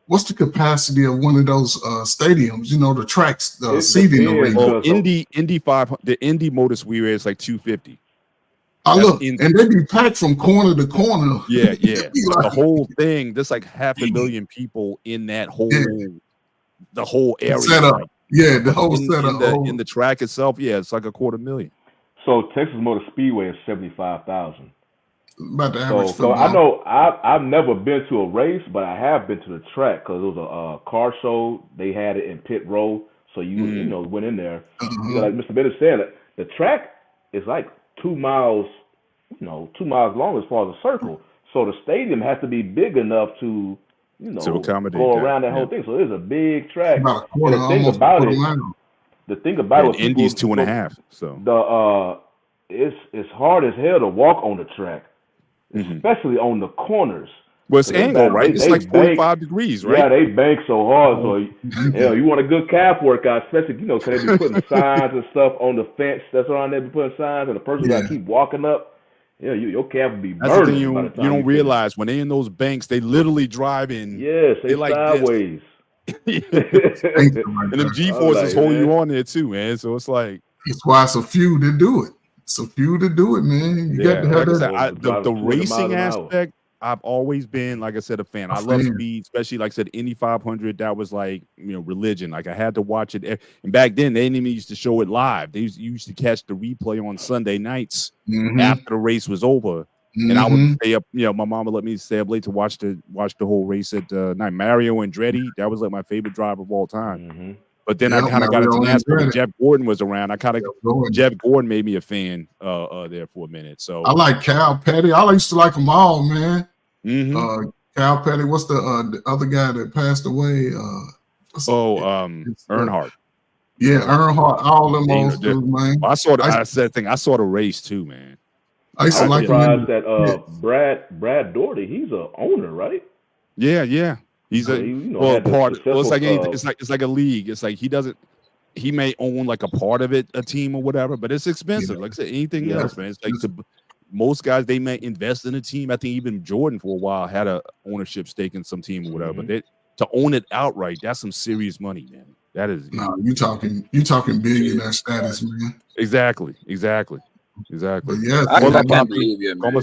What's the capacity of one of those stadiums? You know, the tracks, the seating arena. Well, Indy 500, the Indy Motor Speedway is like 250. Look, and they be packed from corner to corner. Yeah. The whole thing. There's like 500,000 people in that whole, the whole area. Setup. Yeah, the whole setup. In the track itself, it's like 250,000. So Texas Motor Speedway is 75,000. About the average. So I know I've never been to a race, but I have been to the track because it was a car show. They had it in pit row, so you went in there. Like Mr. Bennett said, the track is like 2 miles, 2 miles long as far as a circle. So the stadium has to be big enough to accommodate go around that whole thing. So it's a big track. About a quarter, the thing about it, Indy's 2.5. So it's hard as hell to walk on the track, especially on the corners. Well, it's angled, right? It's like 45 degrees, right? Yeah, they bank so hard. So you want a good calf workout, especially because they be putting signs and stuff on the fence that's around there. Be putting signs, and the person got to keep walking up. Your calf will be burning. That's the thing you don't realize when they in those banks, they literally drive in. Yes, they like sideways. And the G-forces hold you on there too, man. So it's like it's why it's a few to do it. It's a few to do it, man. You got to have that. The racing aspect. I've always been, like I said, a fan. I love speed, especially like I said, Indy 500. That was like religion. Like I had to watch it. And back then, they didn't even used to show it live. They used to catch the replay on Sunday nights after the race was over. And I would stay up. My mom would let me stay up late to watch the whole race at night. Mario Andretti, that was like my favorite driver of all time. But then I kind of got into NASCAR when Jeff Gordon was around. Jeff Gordon made me a fan there for a minute. So I like Cal Petty. I used to like them all, man. Cal Petty. What's the other guy that passed away? Earnhardt. Yeah, Earnhardt. All them old dudes, man. I saw the race too, man. I used to like that. Brad Doherty. He's a owner, right? Yeah. He's part. Well, it's like a league. It's like he may own like a part of it, a team or whatever, but it's expensive. Like I said, anything else, man. It's like most guys, they may invest in a team. I think even Jordan for a while had a ownership stake in some team or whatever. But to own it outright, that's some serious money, man. That is. No, you talking billionaire status, man. Exactly. But yeah, I can't believe you, man.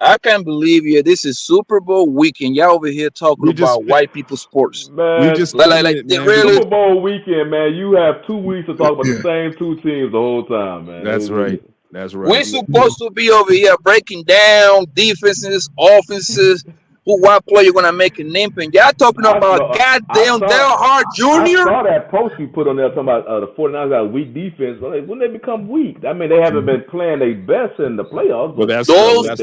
I can't believe you. This is Super Bowl weekend. Y'all over here talking about white people sports. Man, we just like Super Bowl weekend, man. You have 2 weeks to talk about the same two teams the whole time, man. That's right. We're supposed to be over here breaking down defenses, offenses, what player you're gonna make an impact. Y'all talking about goddamn Dale Hart Jr. I saw that post you put on there talking about the 49ers got a weak defense. Like, when they become weak, I mean they haven't been playing their best in the playoffs. Well, that's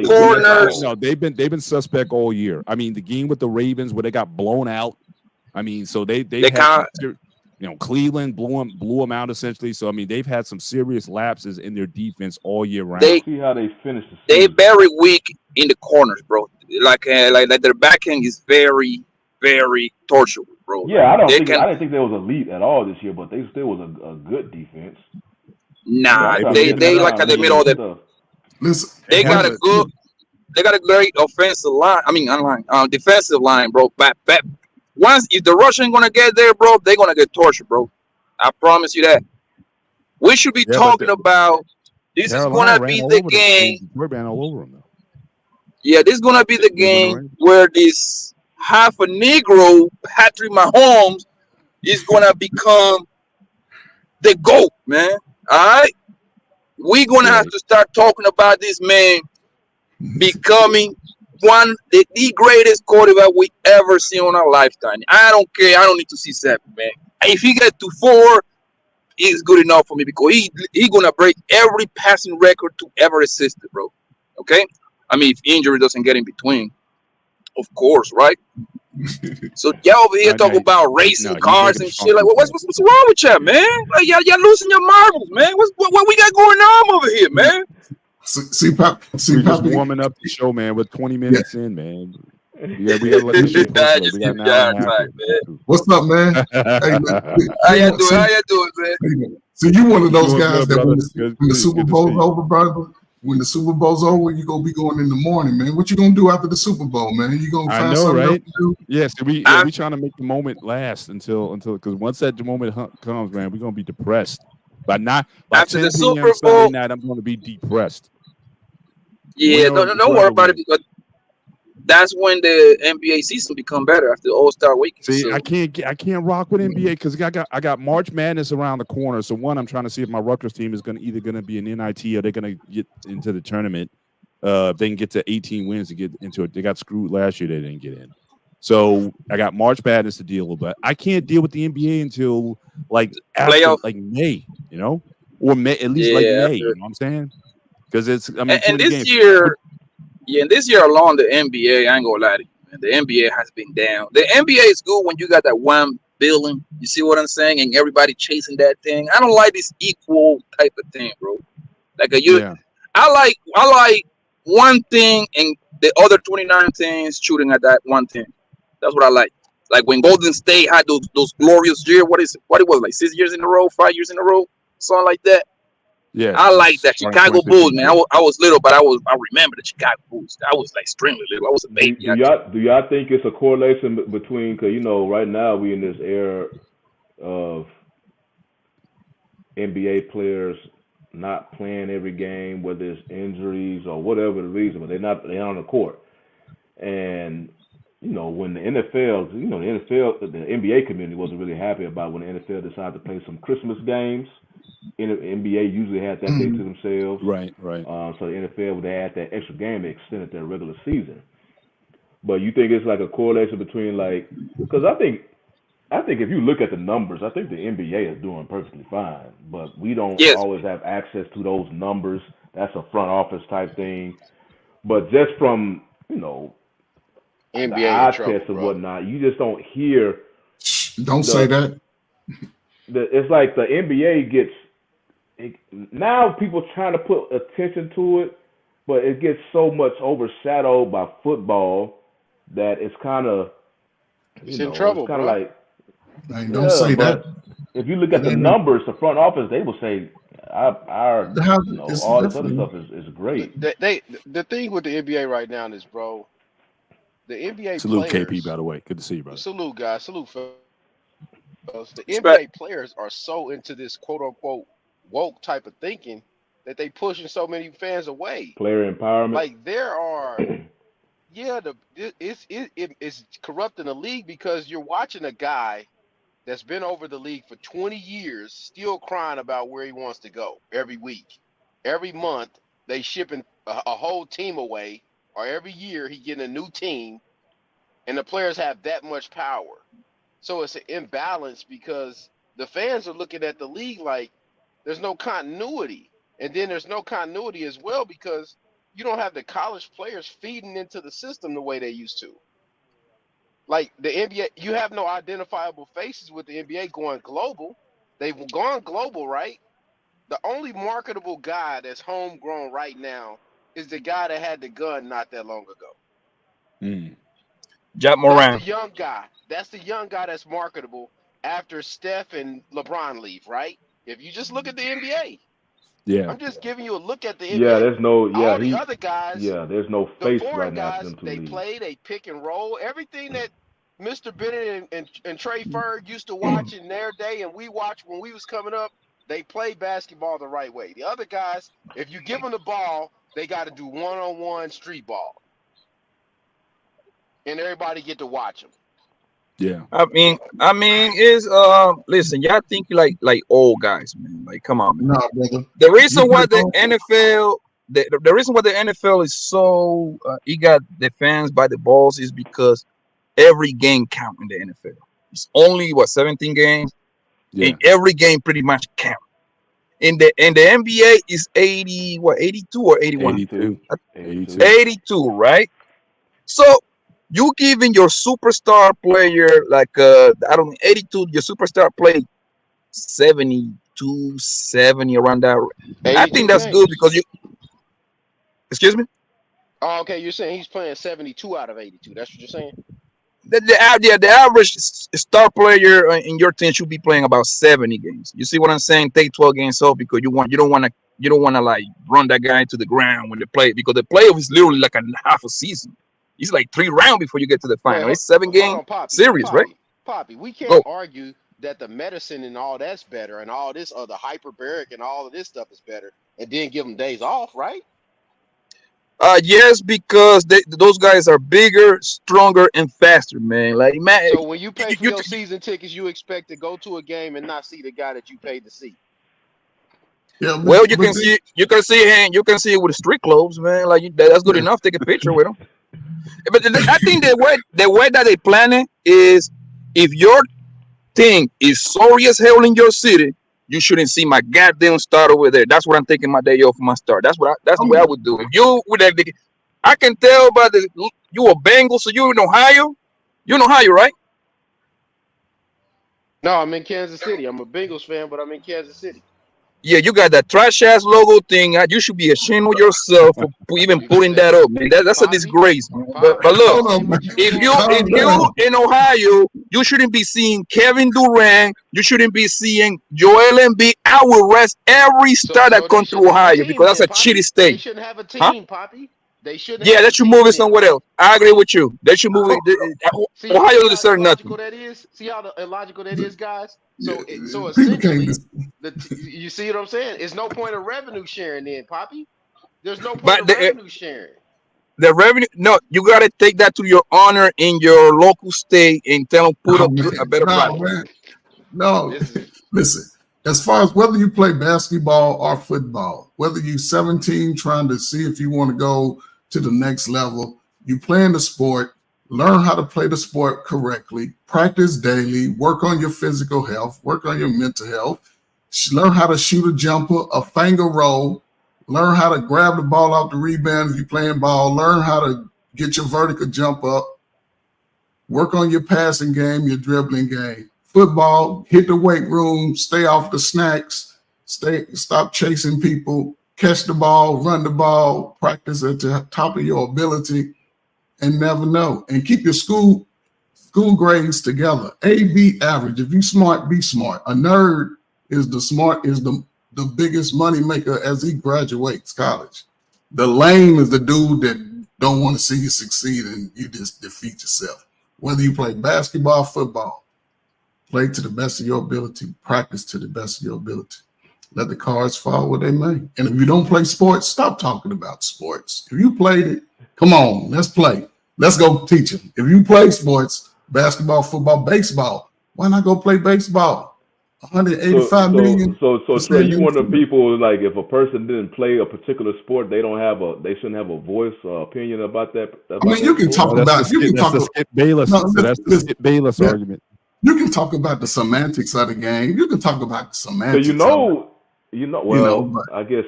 corners. No, they've been suspect all year. I mean, the game with the Ravens where they got blown out. I mean, so they had, Cleveland blew them out essentially. So I mean, they've had some serious lapses in their defense all year round. See how they finish the season. They very weak in the corners, bro. Like their back end is very, very tortured, bro. Yeah, I didn't think they was elite at all this year, but they still was a good defense. Nah, they like at the middle of the. Listen, they got a great offensive line. I mean, defensive line, bro. Back. Once if the rush ain't gonna get there, bro, they're gonna get tortured, bro. I promise you that. We should be talking about this is gonna be the game. We're banned all over them, though. Yeah, this is gonna be the game where this half a Negro Patrick Mahomes is gonna become the GOAT, man. All right, we're gonna have to start talking about this man becoming the greatest quarterback we ever see on our lifetime. I don't care. I don't need to see 7, man. If he gets to 4, it's good enough for me because he gonna break every passing record to ever exist, bro. Okay. I mean, if injury doesn't get in between, of course, right? So y'all over here talking about racing cars and shit. Like, what's wrong with y'all, man? Like, y'all losing your marbles, man. What we got going on over here, man? See, just warming up the show, man. With 20 minutes in, man. Yeah, we gotta let this shit Dad percolate. just We got keep an hour and a y'all half tight, here. man. What's up, man? Hey, look, How y'all doing? How y'all doing, man? so you one of those Doing guys good, that brother. when Good the to see you. Super Good to Bowl's see you. over, brother, when the Super Bowl's over, you gonna be going in the morning, man. What you gonna do after the Super Bowl, man? You gonna I find know, something else right? to do? Yes, we trying to make the moment last until because once that moment comes, man, we're gonna be depressed. By After 10 the p.m. Super Sunday Bowl, night, I'm gonna be depressed. yeah, Win or don't worry whoever about it wins. because that's when the NBA season become better after the All-Star weekend. See, So I can't rock with NBA because I got March Madness around the corner. So one, I'm trying to see if my Rutgers team is either gonna be an NIT or they're gonna get into the tournament. If they can get to 18 wins to get into it. They got screwed last year; they didn't get in. So I got March Madness to deal with, but I can't deal with the NBA until like after playoff, May, or May, at least yeah. May. After, You know what I'm saying? Because it's too and many this games. year, and this year alone, the NBA, I ain't gonna lie to you, man, the NBA has been down. The NBA is good when you got that $1 billion. You see what I'm saying? And everybody chasing that thing. I don't like this equal type of thing, bro. Like Yeah. I like one thing and the other 29 things shooting at that one thing. That's what I like. Like when Golden State had those glorious years, what it was like 6 years in a row, 5 years in a row, something like that. Yeah. I like that Starting Chicago 2016, Bulls, man. yeah. I was little, but I remember the Chicago Bulls. I was like extremely little. I was a baby. Do y'all think it's a correlation between, because right now we in this era of NBA players not playing every game, whether it's injuries or whatever the reason, but they're on the court. And when the NFL, the NBA community wasn't really happy about when the NFL decided to play some Christmas games. NBA usually had that day to themselves. Right. So the NFL would add that extra game to extend their regular season. But you think it's like a correlation between because I think if you look at the numbers, I think the NBA is doing perfectly fine, but we don't always have access to those numbers. That's a front office type thing. But just from NBA the eye test and whatnot, you just don't hear. Don't say that. It's like the NBA gets now people trying to put attention to it, but it gets so much overshadowed by football that it's kind of it's in trouble. It's kind of like don't say that. If you look at the numbers, the front office they will say all this other stuff is great. The thing with the NBA right now is, bro, the NBA salute players, KP, by the way. Good to see you, brother. Salute, guys. Salute, fellas. The NBA players are so into this quote unquote woke type of thinking that they pushing so many fans away. Player empowerment. Like there are, it's corrupting the league because you're watching a guy that's been over the league for 20 years still crying about where he wants to go every week, every month. They shipping a whole team away, or every year he getting a new team, and the players have that much power. So it's an imbalance because the fans are looking at the league like there's no continuity. And then there's no continuity as well because you don't have the college players feeding into the system the way they used to. Like the NBA, you have no identifiable faces with the NBA going global. They've gone global, right? The only marketable guy that's homegrown right now is the guy that had the gun not that long ago. Ja Morant. That's the young guy. That's the young guy that's marketable after Steph and LeBron leave, right? If you just look at the NBA. Yeah. I'm just giving you a look at the NBA. Yeah, there's no all the other guys. Yeah, there's no face right now. Guys, they play, they pick and roll. Everything that Mr. Bennett and Trey Ferg used to watch in their day and we watched when we was coming up, they play basketball the right way. The other guys, if you give them the ball, they got to do one-on-one street ball. And everybody get to watch them. Yeah. I mean, is listen, y'all think like old guys, man. Like, come on, man. Nah, brother. The reason why the NFL, the reason why the NFL is so it got the fans by the balls is because every game count in the NFL. It's only 17 games, and every game pretty much count. In the NBA is 82 or 81? 82, right? So you giving your superstar player 82, your superstar play 72, 70 around that. I think that's good because you. Excuse me. Oh, okay, you're saying he's playing 72 out of 82. That's what you're saying? The average star player in your team should be playing about 70 games. You see what I'm saying? Take 12 games off because you don't want to like run that guy to the ground when they play, because the playoff is literally like a half a season. It's like 3 rounds before you get to the final. Well, It's 7-game series, right? Poppy, we can't argue that the medicine and all that's better and all this other hyperbaric and all of this stuff is better and then give them days off, right? Yes, because those guys are bigger, stronger, and faster, man. Like, man. So when you pay for your season tickets, you expect to go to a game and not see the guy that you paid to see. Yeah. Well, you can see it with the street clothes, man. Like that's good enough. Take a picture with them. But I think the way that they plan it is, if your thing is sorry as hell in your city, you shouldn't see my goddamn start over there. That's what I'm taking my day off for my start. That's the way I would do it. If you with that, I can tell by you a Bengal, so you in Ohio. You're in Ohio, right? No, I'm in Kansas City. I'm a Bengals fan, but I'm in Kansas City. Yeah, you got that trash ass logo thing. You should be ashamed of yourself for even putting that up, man. That's a disgrace, man. But look, if you in Ohio, you shouldn't be seeing Kevin Durant. You shouldn't be seeing Joel Embiid. I will rest every star that comes through Ohio, because that's a shitty state. They shouldn't have a team, Poppy. They shouldn't. Yeah, they should move it somewhere else. I agree with you. They should move it. Ohio doesn't deserve nothing. That is. See how illogical that is, guys. So essentially, you see what I'm saying? It's no point of revenue sharing then, Poppy. There's no point of revenue sharing. The revenue, no, you got to take that to your honor in your local state and tell them put up a better price. No, listen. As far as whether you play basketball or football, whether you're 17 trying to see if you want to go to the next level, you playing the sport, learn how to play the sport correctly, practice daily, work on your physical health, work on your mental health, learn how to shoot a jumper, a finger roll, learn how to grab the ball off the rebound if you're playing ball, learn how to get your vertical jump up, work on your passing game, your dribbling game. Football, hit the weight room, stay off the snacks, stop chasing people, catch the ball, run the ball, practice at the top of your ability, and never know. And keep your school grades together. A, B average. If you smart, be smart. A nerd is the biggest money maker as he graduates college. The lame is the dude that don't want to see you succeed and you just defeat yourself. Whether you play basketball, football, play to the best of your ability, practice to the best of your ability. Let the cards fall where they may. And if you don't play sports, stop talking about sports. If you played it, come on, let's play. Let's go teach them. If you play sports, basketball, football, baseball, why not go play baseball? 185 million. So you one of the people, like, if a person didn't play a particular sport, they shouldn't have a voice or opinion about that. I mean, you can talk about the Skip Bayless. That's the Skip Bayless argument. You can talk about the semantics of the game. You can talk about the semantics. So I guess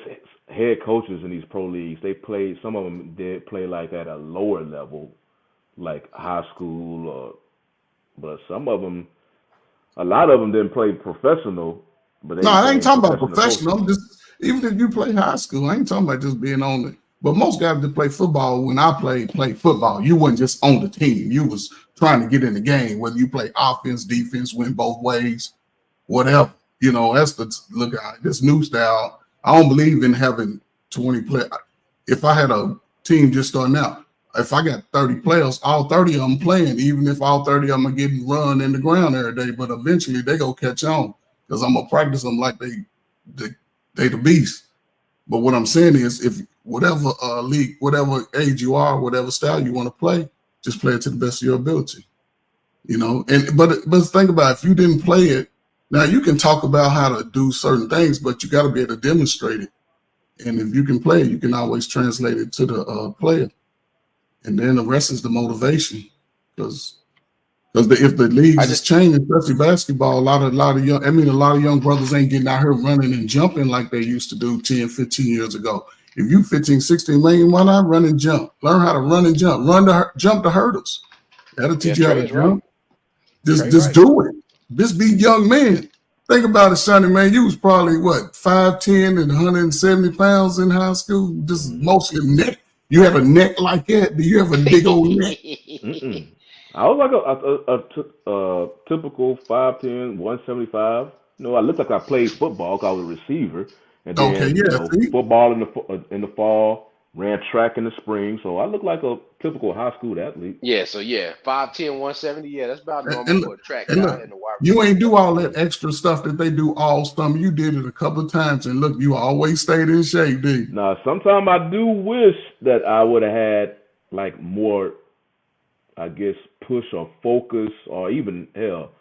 head coaches in these pro leagues, some of them did play like at a lower level, like high school, but some of them, a lot of them didn't play professional. But I ain't talking about professional. I'm just, even if you play high school, I ain't talking about just being on it. But most guys that play football, when I played football, you wasn't just on the team. You was trying to get in the game, whether you play offense, defense, win both ways, whatever. You know, that's the look at this new style. I don't believe in having 20 players. If I had a team just starting out, if I got 30 players, all 30 of them playing, even if all 30 of them are getting run in the ground every day, but eventually they go catch on because I'm gonna practice them like they the beast. But what I'm saying is, if whatever league, whatever age you are, whatever style you want to play, just play it to the best of your ability. You know, but think about it, if you didn't play it, now you can talk about how to do certain things, but you got to be able to demonstrate it. And if you can play it, you can always translate it to the player. And then the rest is the motivation, because if the leagues is changing, especially basketball, a lot of young brothers ain't getting out here running and jumping like they used to do 10, 15 years ago. If you 15, 16, man, why not run and jump? Learn how to run and jump. Jump the hurdles. That'll teach you how to jump. Just do it. Just be young men. Think about it, Sonny, man. You was probably 5'10" and 170 pounds in high school, just mostly neck. You have a neck like that? Do you have a big old neck? I was like a typical 5'10", 175. You know, I looked like I played football because I was a receiver. And then, football in the fall, ran track in the spring. So I look like a typical high school athlete. Yeah, so 5'10", 170. Yeah, that's about normal for a track guy. Look, you ain't do all that extra stuff that they do all summer. You did it a couple of times, and look, you always stayed in shape, dude. Now, sometimes I do wish that I would have had like more, I guess, push or focus, or even hell,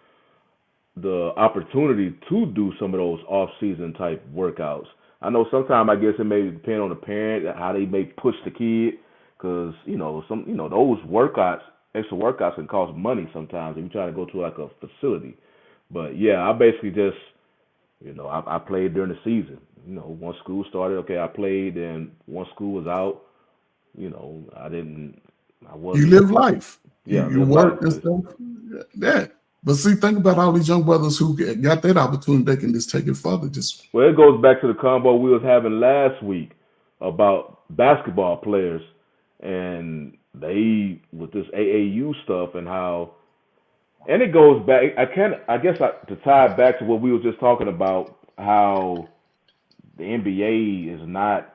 the opportunity to do some of those off-season type workouts. I know sometimes I guess it may depend on the parent how they may push the kid, because those workouts, extra workouts can cost money sometimes if you try to go to like a facility. But yeah, I basically just I played during the season. Once school started, okay, I played, and once school was out, I wasn't. You live life. Yeah, you work and stuff. Yeah. But see, think about all these young brothers who got that opportunity. They can just take it further. Well, it goes back to the combo we was having last week about basketball players, and they with this AAU stuff and how, and it goes back. To tie it back to what we were just talking about, how the NBA is not.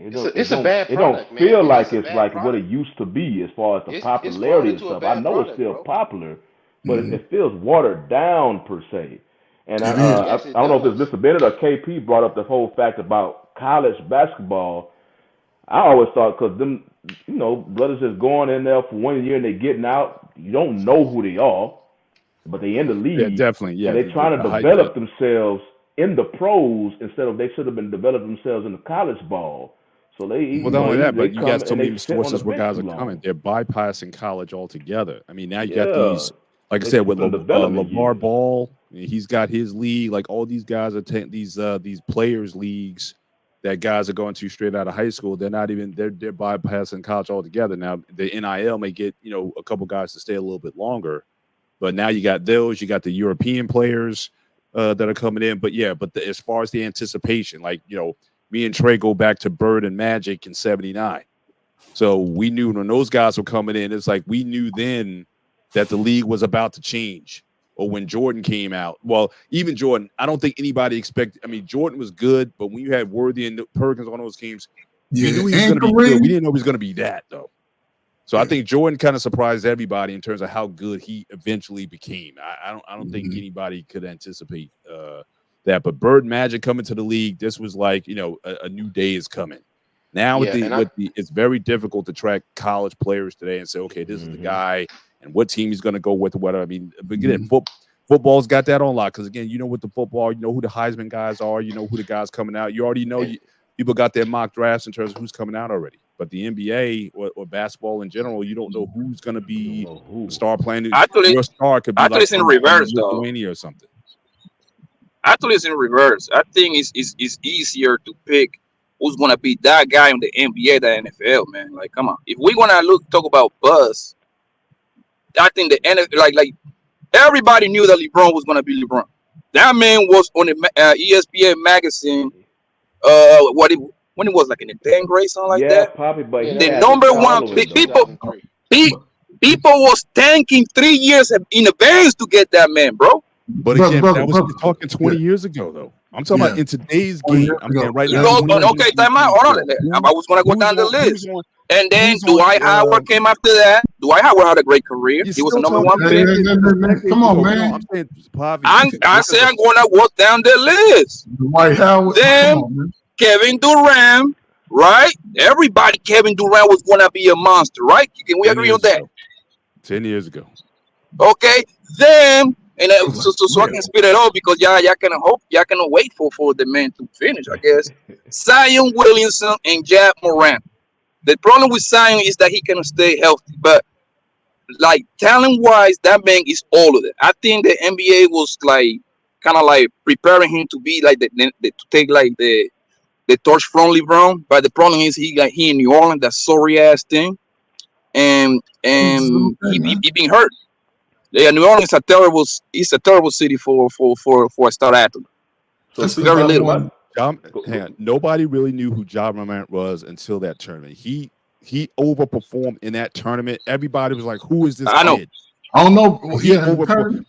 It's a bad product, it don't feel man. like it's like what it used to be as far as the popularity and stuff. I know it's still popular, but it feels watered down per se. And I don't know if it's Mr. Bennett or KP brought up the whole fact about college basketball. I always thought because them, brothers just going in there for 1 year and they getting out. You don't know who they are, but they in the league. Yeah, definitely. Yeah, and they're trying to develop themselves in the pros instead of they should have been developing themselves in the college ball. So not only that, but you got so many sources where guys are coming. They're bypassing college altogether. I mean, now you got these, like I said, with LeVar Ball, he's got his league. Like all these guys are these players leagues that guys are going to straight out of high school. They're not even they're bypassing college altogether. Now the NIL may get a couple guys to stay a little bit longer, but now you got those. You got the European players that are coming in. But as far as the anticipation, like me and Trey go back to Bird and Magic in '79. So we knew when those guys were coming in, it's like we knew then that the league was about to change. Or when Jordan came out. Well, even Jordan, I don't think anybody expected. I mean, Jordan was good, but when you had Worthy and Perkins on those teams, we knew he was going to be good. We didn't know he was going to be that, though. So I think Jordan kind of surprised everybody in terms of how good he eventually became. I don't think anybody could anticipate that, but Bird Magic coming to the league, this was like a new day is coming. Now it's very difficult to track college players today and say, okay, this is the guy and what team he's going to go with or whatever. I mean, but again, football's got that on lock because again, with the football, who the Heisman guys are, who the guys coming out. You already know people got their mock drafts in terms of who's coming out already. But the NBA or basketball in general, you don't know who's going to be star playing. Your star could be like it's in reverse though, or something. Actually, it's in reverse. I think it's easier to pick who's gonna be that guy in the NBA than NFL, man. Like, come on. If we're gonna talk about buzz, I think the NFL, like everybody knew that LeBron was gonna be LeBron. That man was on the ESPN magazine. When it was like in the 10th grade, something like that. Probably, but the number one people was tanking 3 years in advance to get that man, bro. But again, that was talking 20 years ago, though. I'm talking about in today's game. I'm saying right now. Okay, time out. Hold on. I was going to go down the list. And then Dwight Howard came after that. Dwight Howard had a great career. He was a number one pick. Come on, man. I say I'm going to walk down the list. Dwight Howard. Then Kevin Durant, right? Everybody, Kevin Durant was going to be a monster, right? Can we agree on that? 10 years ago. Okay. Then. And so I can speed it up because y'all can wait for the man to finish, I guess. Zion Williamson and Ja Morant. The problem with Zion is that he cannot stay healthy, but like talent wise, that man is all of it. I think the NBA was like kind of like preparing him to be like to take like the torch from LeBron. But the problem is he in New Orleans, that sorry ass thing, and he been hurt. Yeah, New Orleans is a terrible city for a star athlete. That's very little. Nobody really knew who Ja Morant was until that tournament. He overperformed in that tournament. Everybody was like, "Who is this kid?" I don't know.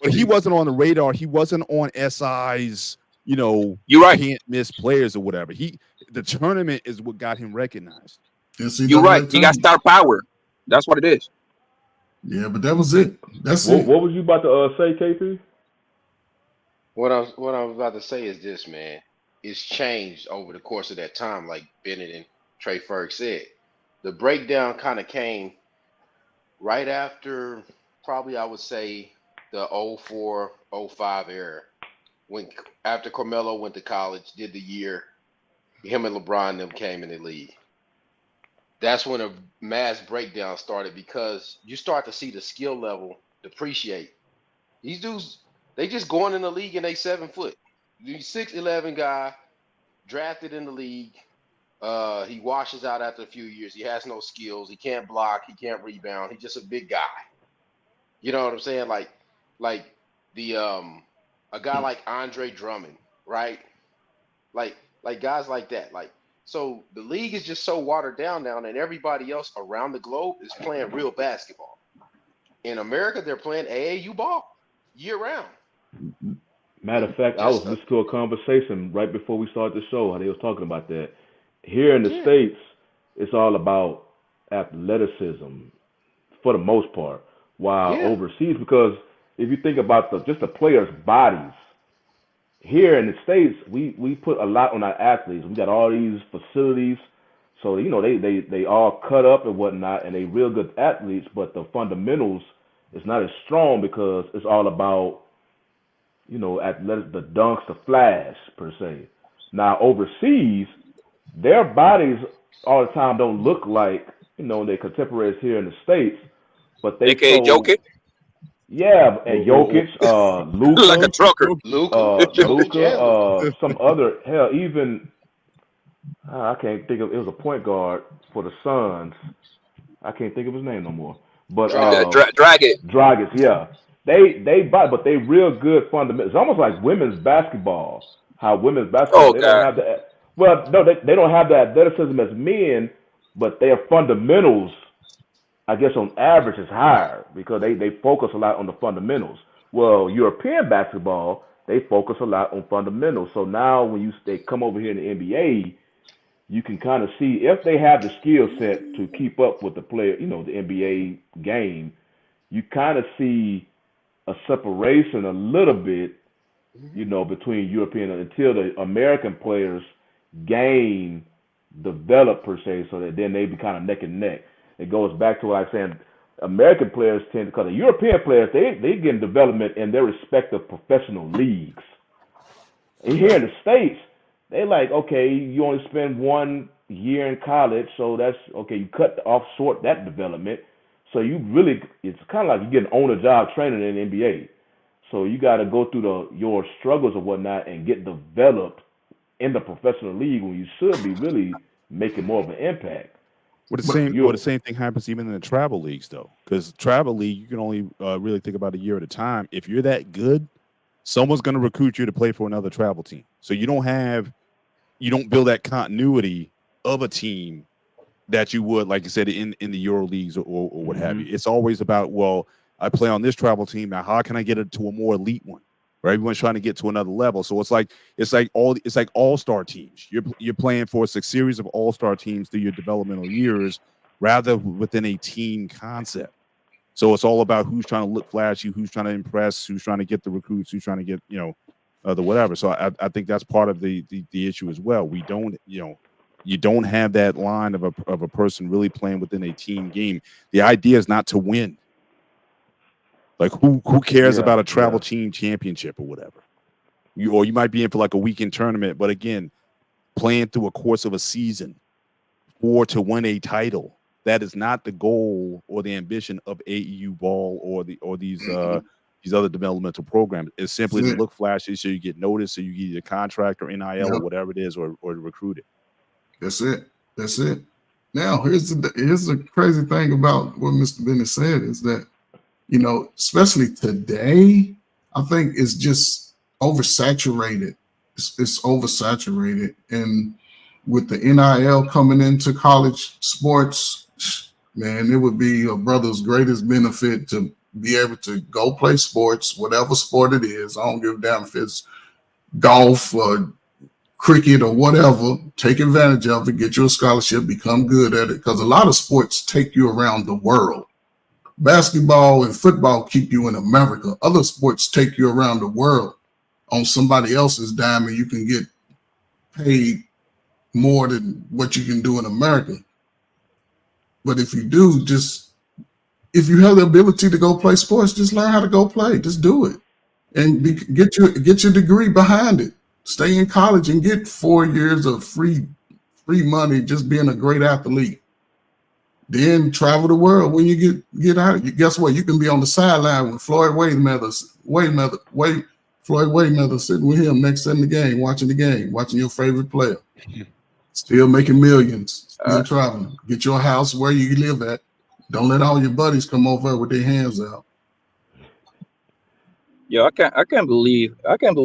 But he wasn't on the radar. He wasn't on SI's. You're right. Can't miss players or whatever. The tournament is what got him recognized. You're right. He got star power. That's what it is. Yeah, but that was it. That's it. What was you about to say, KP? What I was about to say is this, man. It's changed over the course of that time, like Bennett and Trey Ferg said. The breakdown kind of came right after, probably I would say, the 04-05 era. After Carmelo went to college, did the year, him and LeBron and them came in the league. That's when a mass breakdown started because you start to see the skill level depreciate. These dudes, they just going in the league and they 7 foot. He's 6'11" guy, drafted in the league. He washes out after a few years. He has no skills. He can't block. He can't rebound. He's just a big guy. You know what I'm saying? Like the a guy like Andre Drummond, right? Like guys like that. Like, so the league is just so watered down now, and everybody else around the globe is playing real basketball. In America, they're playing AAU ball year round. Matter of fact, I was listening to a conversation right before we started the show, how they was talking about that. Here in the States, it's all about athleticism for the most part, while overseas, because if you think about just the players' bodies, here in the States, we put a lot on our athletes. We got all these facilities, so they all cut up and whatnot, and they real good athletes, but the fundamentals is not as strong because it's all about athletics, the dunks, the flash per se. Now overseas, their bodies all the time don't look like their contemporaries here in the States, but they Jokic. Yeah, and Jokic, Luka, like a trucker, Luka, some other even I can't think of. It was a point guard for the Suns. I can't think of his name no more. But Dragic, yeah. They but they real good fundamentals. It's almost like women's basketball. How women's basketball don't have the they don't have the athleticism as men, but their fundamentals, I guess on average, is higher because they focus a lot on the fundamentals. Well, European basketball, they focus a lot on fundamentals. So now when they come over here in the NBA, you can kind of see if they have the skill set to keep up with the player, the NBA game, you kind of see a separation a little bit, between European until the American players develop per se, so that then they be kind of neck and neck. It goes back to what I was saying. American players tend, because the European players, they get development in their respective professional leagues. And here in the States, they like, okay, you only spend 1 year in college, so that's okay. You cut off short that development. So it's kind of like you get an on-the-job training in the NBA. So you got to go through your struggles or whatnot and get developed in the professional league when you should be really making more of an impact. The same thing happens even in the travel leagues, though, because travel league, you can only really think about a year at a time. If you're that good, someone's going to recruit you to play for another travel team. So you don't build that continuity of a team that you would, like you said, in the Euro leagues or what have you. It's always about, well, I play on this travel team now. How can I get it to a more elite one? Right? Everyone's trying to get to another level. So it's like all-star teams. You're playing for a series of all-star teams through your developmental years, rather within a team concept. So it's all about who's trying to look flashy, who's trying to impress, who's trying to get the recruits, who's trying to get the whatever. So I think that's part of the issue as well. We don't you don't have that line of a person really playing within a team game. The idea is not to win. Like who cares about a travel team championship or whatever? You might be in for like a weekend tournament, but again, playing through a course of a season or to win a title, that is not the goal or the ambition of AEU ball or these other developmental programs. It's simply to look flashy so you get noticed, so you get a contract or NIL or whatever it is, or recruit it. That's it. Now here's the crazy thing about what Mr. Bennett said is that, especially today, I think it's just oversaturated it's oversaturated, and with the NIL coming into college sports, man, it would be a brother's greatest benefit to be able to go play sports, whatever sport it is. I don't give a damn if it's golf or cricket or whatever. Take advantage of it, get you a scholarship, become good at it, because a lot of sports take you around the world. Basketball and football keep you in America. Other sports take you around the world on somebody else's dime, and you can get paid more than what you can do in America. But if you do, if you have the ability to go play sports, just learn how to go play. Just do it, and get your degree behind it. Stay in college and get 4 years of free money just being a great athlete. Then travel the world. When you get out, guess what? You can be on the sideline with Floyd Mayweather sitting with him next in the game, watching your favorite player. Still making millions, still traveling. Get your house where you live at. Don't let all your buddies come over with their hands out. Yo, I can't believe I got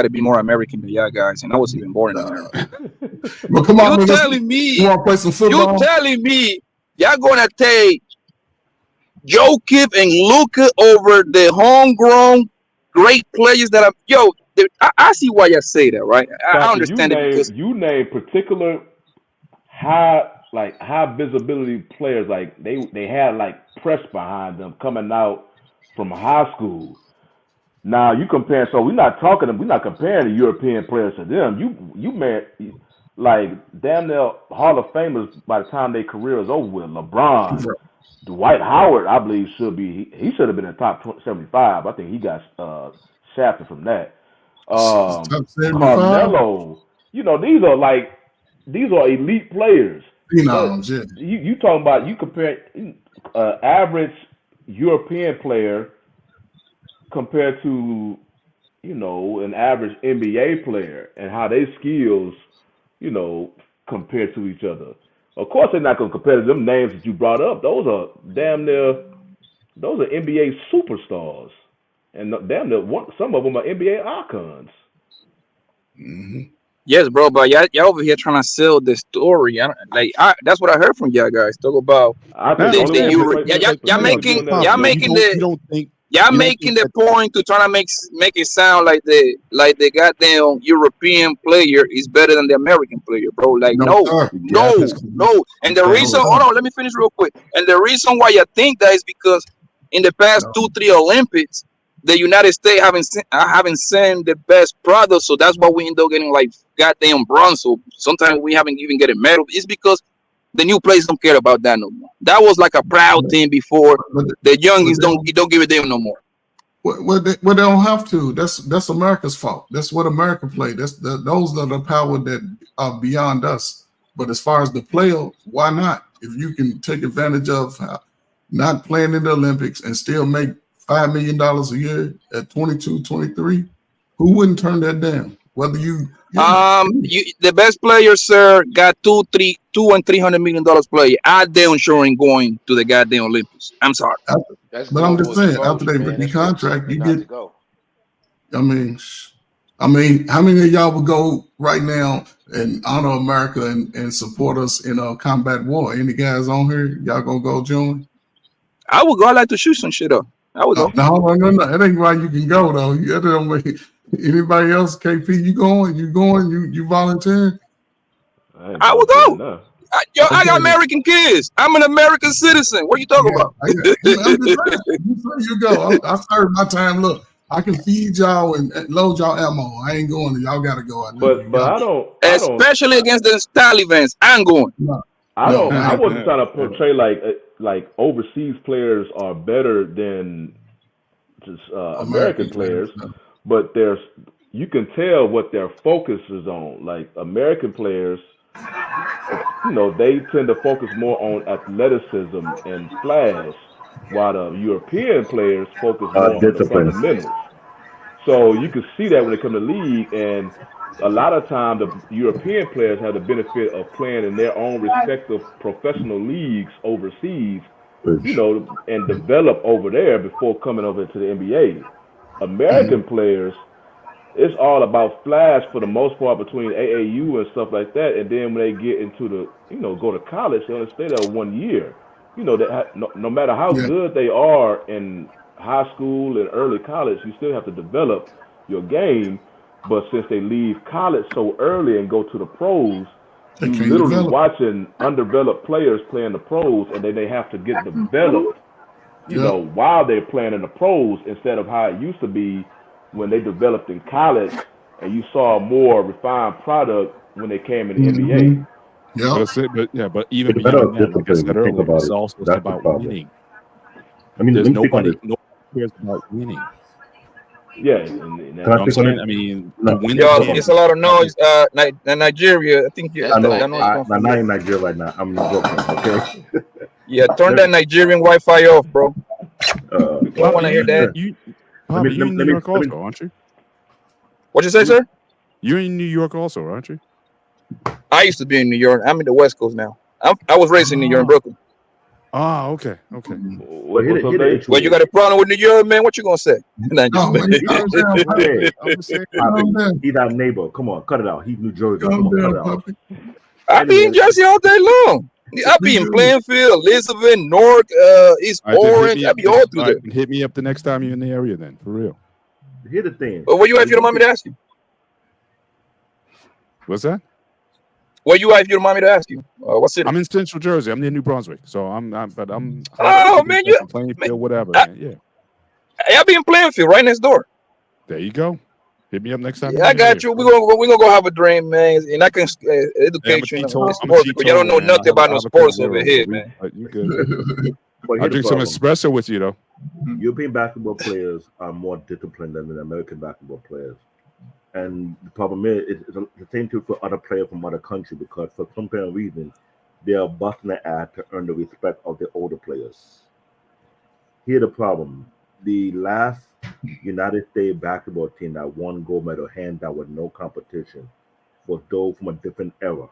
to be more American than y'all guys, and I was even born in America. Well, come on, you telling me? You want to play some football? You telling me y'all gonna take Jokic and Luka over the homegrown great players that are I see why y'all say that, right? I understand it because you name particular high visibility players, like they had like press behind them coming out from high school. Now you compare, so we're not comparing the European players to them. You met like damn near Hall of Famers by the time their career is over with. LeBron, Dwight Howard, I believe he should have been in the top 75. I think he got shafted from that. Carmelo, these are elite players. You talking about, you compare average European player compared to an average NBA player and how their skills compared to each other. Of course they're not going to compare to them names that you brought up. Those are NBA superstars, and damn near some of them are NBA icons. Mm-hmm. Yes, bro, but y'all over here trying to sell the story. That's what I heard from y'all guys. Talk about y'all making the point to try to make it sound like the goddamn European player is better than the American player, bro. Like no. And the reason, hold on, let me finish real quick. And the reason why I think that is because in the past 2-3 Olympics, the United States haven't sent the best product, so that's why we end up getting like goddamn bronze. So sometimes we haven't even get a medal. It's because the new players don't care about that no more. That was like a proud thing before. The youngins don't give a damn no more. Well, they don't have to. That's America's fault. That's what America played. Those are the power that are beyond us. But as far as the player, why not? If you can take advantage of not playing in the Olympics and still make $5 million a year at 22, 23, who wouldn't turn that down? Whether the best player, sir, got $200 and $300 million player. I damn sure ain't going to the goddamn Olympics. I'm sorry. But I'm just saying, after they rookie contract, you get. I mean, how many of y'all would go right now and honor America and support us in a combat war? Any guys on here? Y'all gonna go join? I would go. I like to shoot some shit up. I would go. No. That ain't why you can go though. You don't make anybody else. KP, you going? You volunteering? I would go. I got American kids. I'm an American citizen. What are you talking about? You go. I served my time. Look, I can feed y'all and load y'all ammo. I ain't going. Y'all got to go. But I don't. Especially against the Talibans. I'm going. I wasn't trying to portray like overseas players are better than just American players, but you can tell what their focus is on. Like American players, they tend to focus more on athleticism and flash, while the European players focus more on the fundamentals. So you can see that when they come to the league, and a lot of times the European players have the benefit of playing in their own respective professional leagues overseas, and develop over there before coming over to the NBA. American players, it's all about flash for the most part between AAU and stuff like that. And then when they get into the, go to college, they only stay there 1 year. That no matter how good they are in high school and early college, you still have to develop your game. But since they leave college so early and go to the pros, you literally watching undeveloped players play in the pros, and then they have to get developed, while they're playing in the pros, instead of how it used to be when they developed in college and you saw a more refined product when they came in the NBA. But even beyond that, like I said earlier, it's also about winning. I mean, there's nobody cares about winning. Yeah, it's a lot of noise. Nigeria, I think I'm not in Nigeria right now. I'm in Brooklyn. Okay. Yeah, turn that Nigerian Wi-Fi off, bro. I want to hear that. You're in New York also, aren't you? What'd you say, sir? You're in New York also, aren't you? I used to be in New York. I'm in the West Coast now. I was raised in New York, in Brooklyn. Ah, okay. Well, you got a problem with New York, man? What you gonna say? He's our neighbor. Come on, cut it out. He's New Jersey. Come on, cut it out. I be in Jersey all day long. I be in Plainfield, Elizabeth, Newark, East Orange. I be all through there. Hit me up the next time you're in the area, then, for real. Here's the thing. But where you at, if you don't mind me to ask you? What's that? Where you at, if you don't mind me to ask you? What city? I'm in Central Jersey. I'm near New Brunswick, so I'm. Oh man, you Plainfield, whatever. Yeah. I be in Plainfield, right next door. There you go. Hit me up next time. Yeah, I got you. We're gonna go have a drink, man, and I can educate you on sports, but you don't know nothing about no sports over here, man. You good? I'll drink some espresso with you, though. European basketball players are more disciplined than the American basketball players, and the problem is it's the same too for other players from other countries, because for some kind of reason they are busting their ass to earn the respect of the older players. Here's the problem: the last United States basketball team that won gold medal hands down with no competition was those from a different era.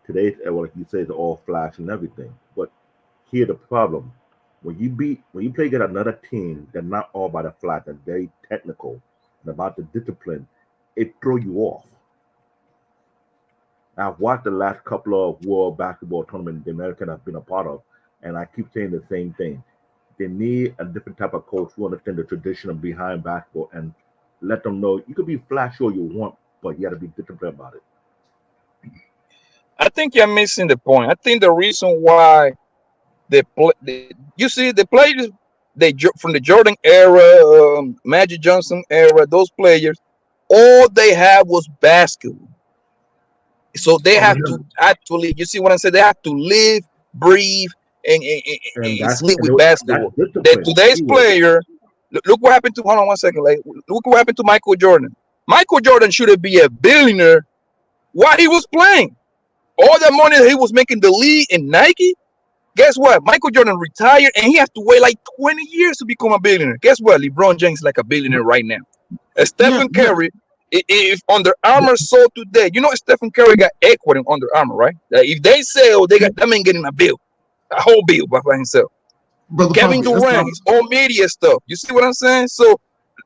Today's era, like you say, is all flash and everything. But here's the problem: when you play against another team, they're not all about the flash, they're very technical and about the discipline, it throws you off. I've watched the last couple of world basketball tournaments the Americans have been a part of, and I keep saying the same thing. They need a different type of coach who understands the tradition of behind basketball and let them know you could be flashy all you want, but you got to be disciplined about it. I think you're missing the point. I think the reason why the players from the Jordan era, Magic Johnson era, those players, all they had was basketball. So they have to actually, you see what I'm saying? They have to live, breathe, and sleep with basketball. Today's player, look what happened to. Hold on 1 second. Look what happened to Michael Jordan. Michael Jordan should be a billionaire while he was playing. All that money that he was making the league in Nike. Guess what? Michael Jordan retired and he has to wait like 20 years to become a billionaire. Guess what? LeBron James is like a billionaire right now. Stephen Curry, if Under Armour sold today, Stephen Curry got equity in Under Armour, right? If they sell, they got that man getting a whole bill by himself. Brother Kevin Durant, his own media stuff. You see what I'm saying? So,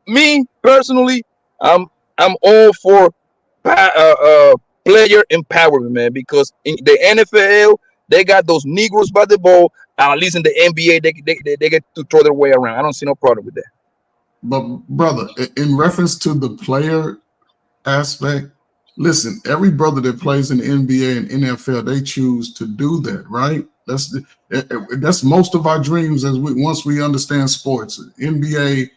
me personally, I'm all for player empowerment, man, because in the NFL they got those Negroes by the ball. At least in the NBA, they get to throw their way around. I don't see no problem with that. But brother, in reference to the player aspect, listen, every brother that plays in the NBA and NFL, they choose to do that, right? That's most of our dreams once we understand sports, NBA,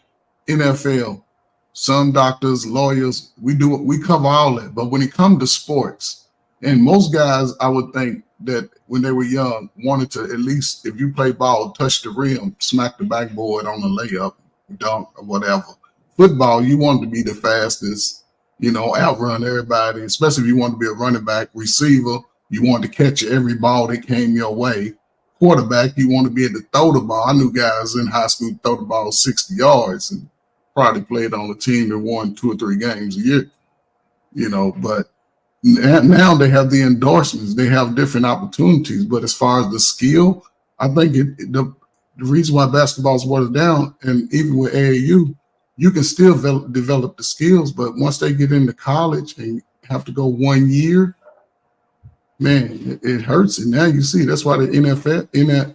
NFL. Some doctors, lawyers, we cover all that. But when it comes to sports, and most guys, I would think that when they were young, wanted to at least, if you play ball, touch the rim, smack the backboard on the layup, dunk, or whatever. Football, you wanted to be the fastest, outrun everybody, especially if you want to be a running back, receiver. You want to catch every ball that came your way. Quarterback, you want to be able to throw the ball. I knew guys in high school throw the ball 60 yards and probably played on a team that won 2 or 3 games a year. But now they have the endorsements. They have different opportunities. But as far as the skill, I think the reason why basketball is watered down, and even with AAU, you can still develop the skills, but once they get into college and have to go 1 year, man, it hurts. And now you see that's why the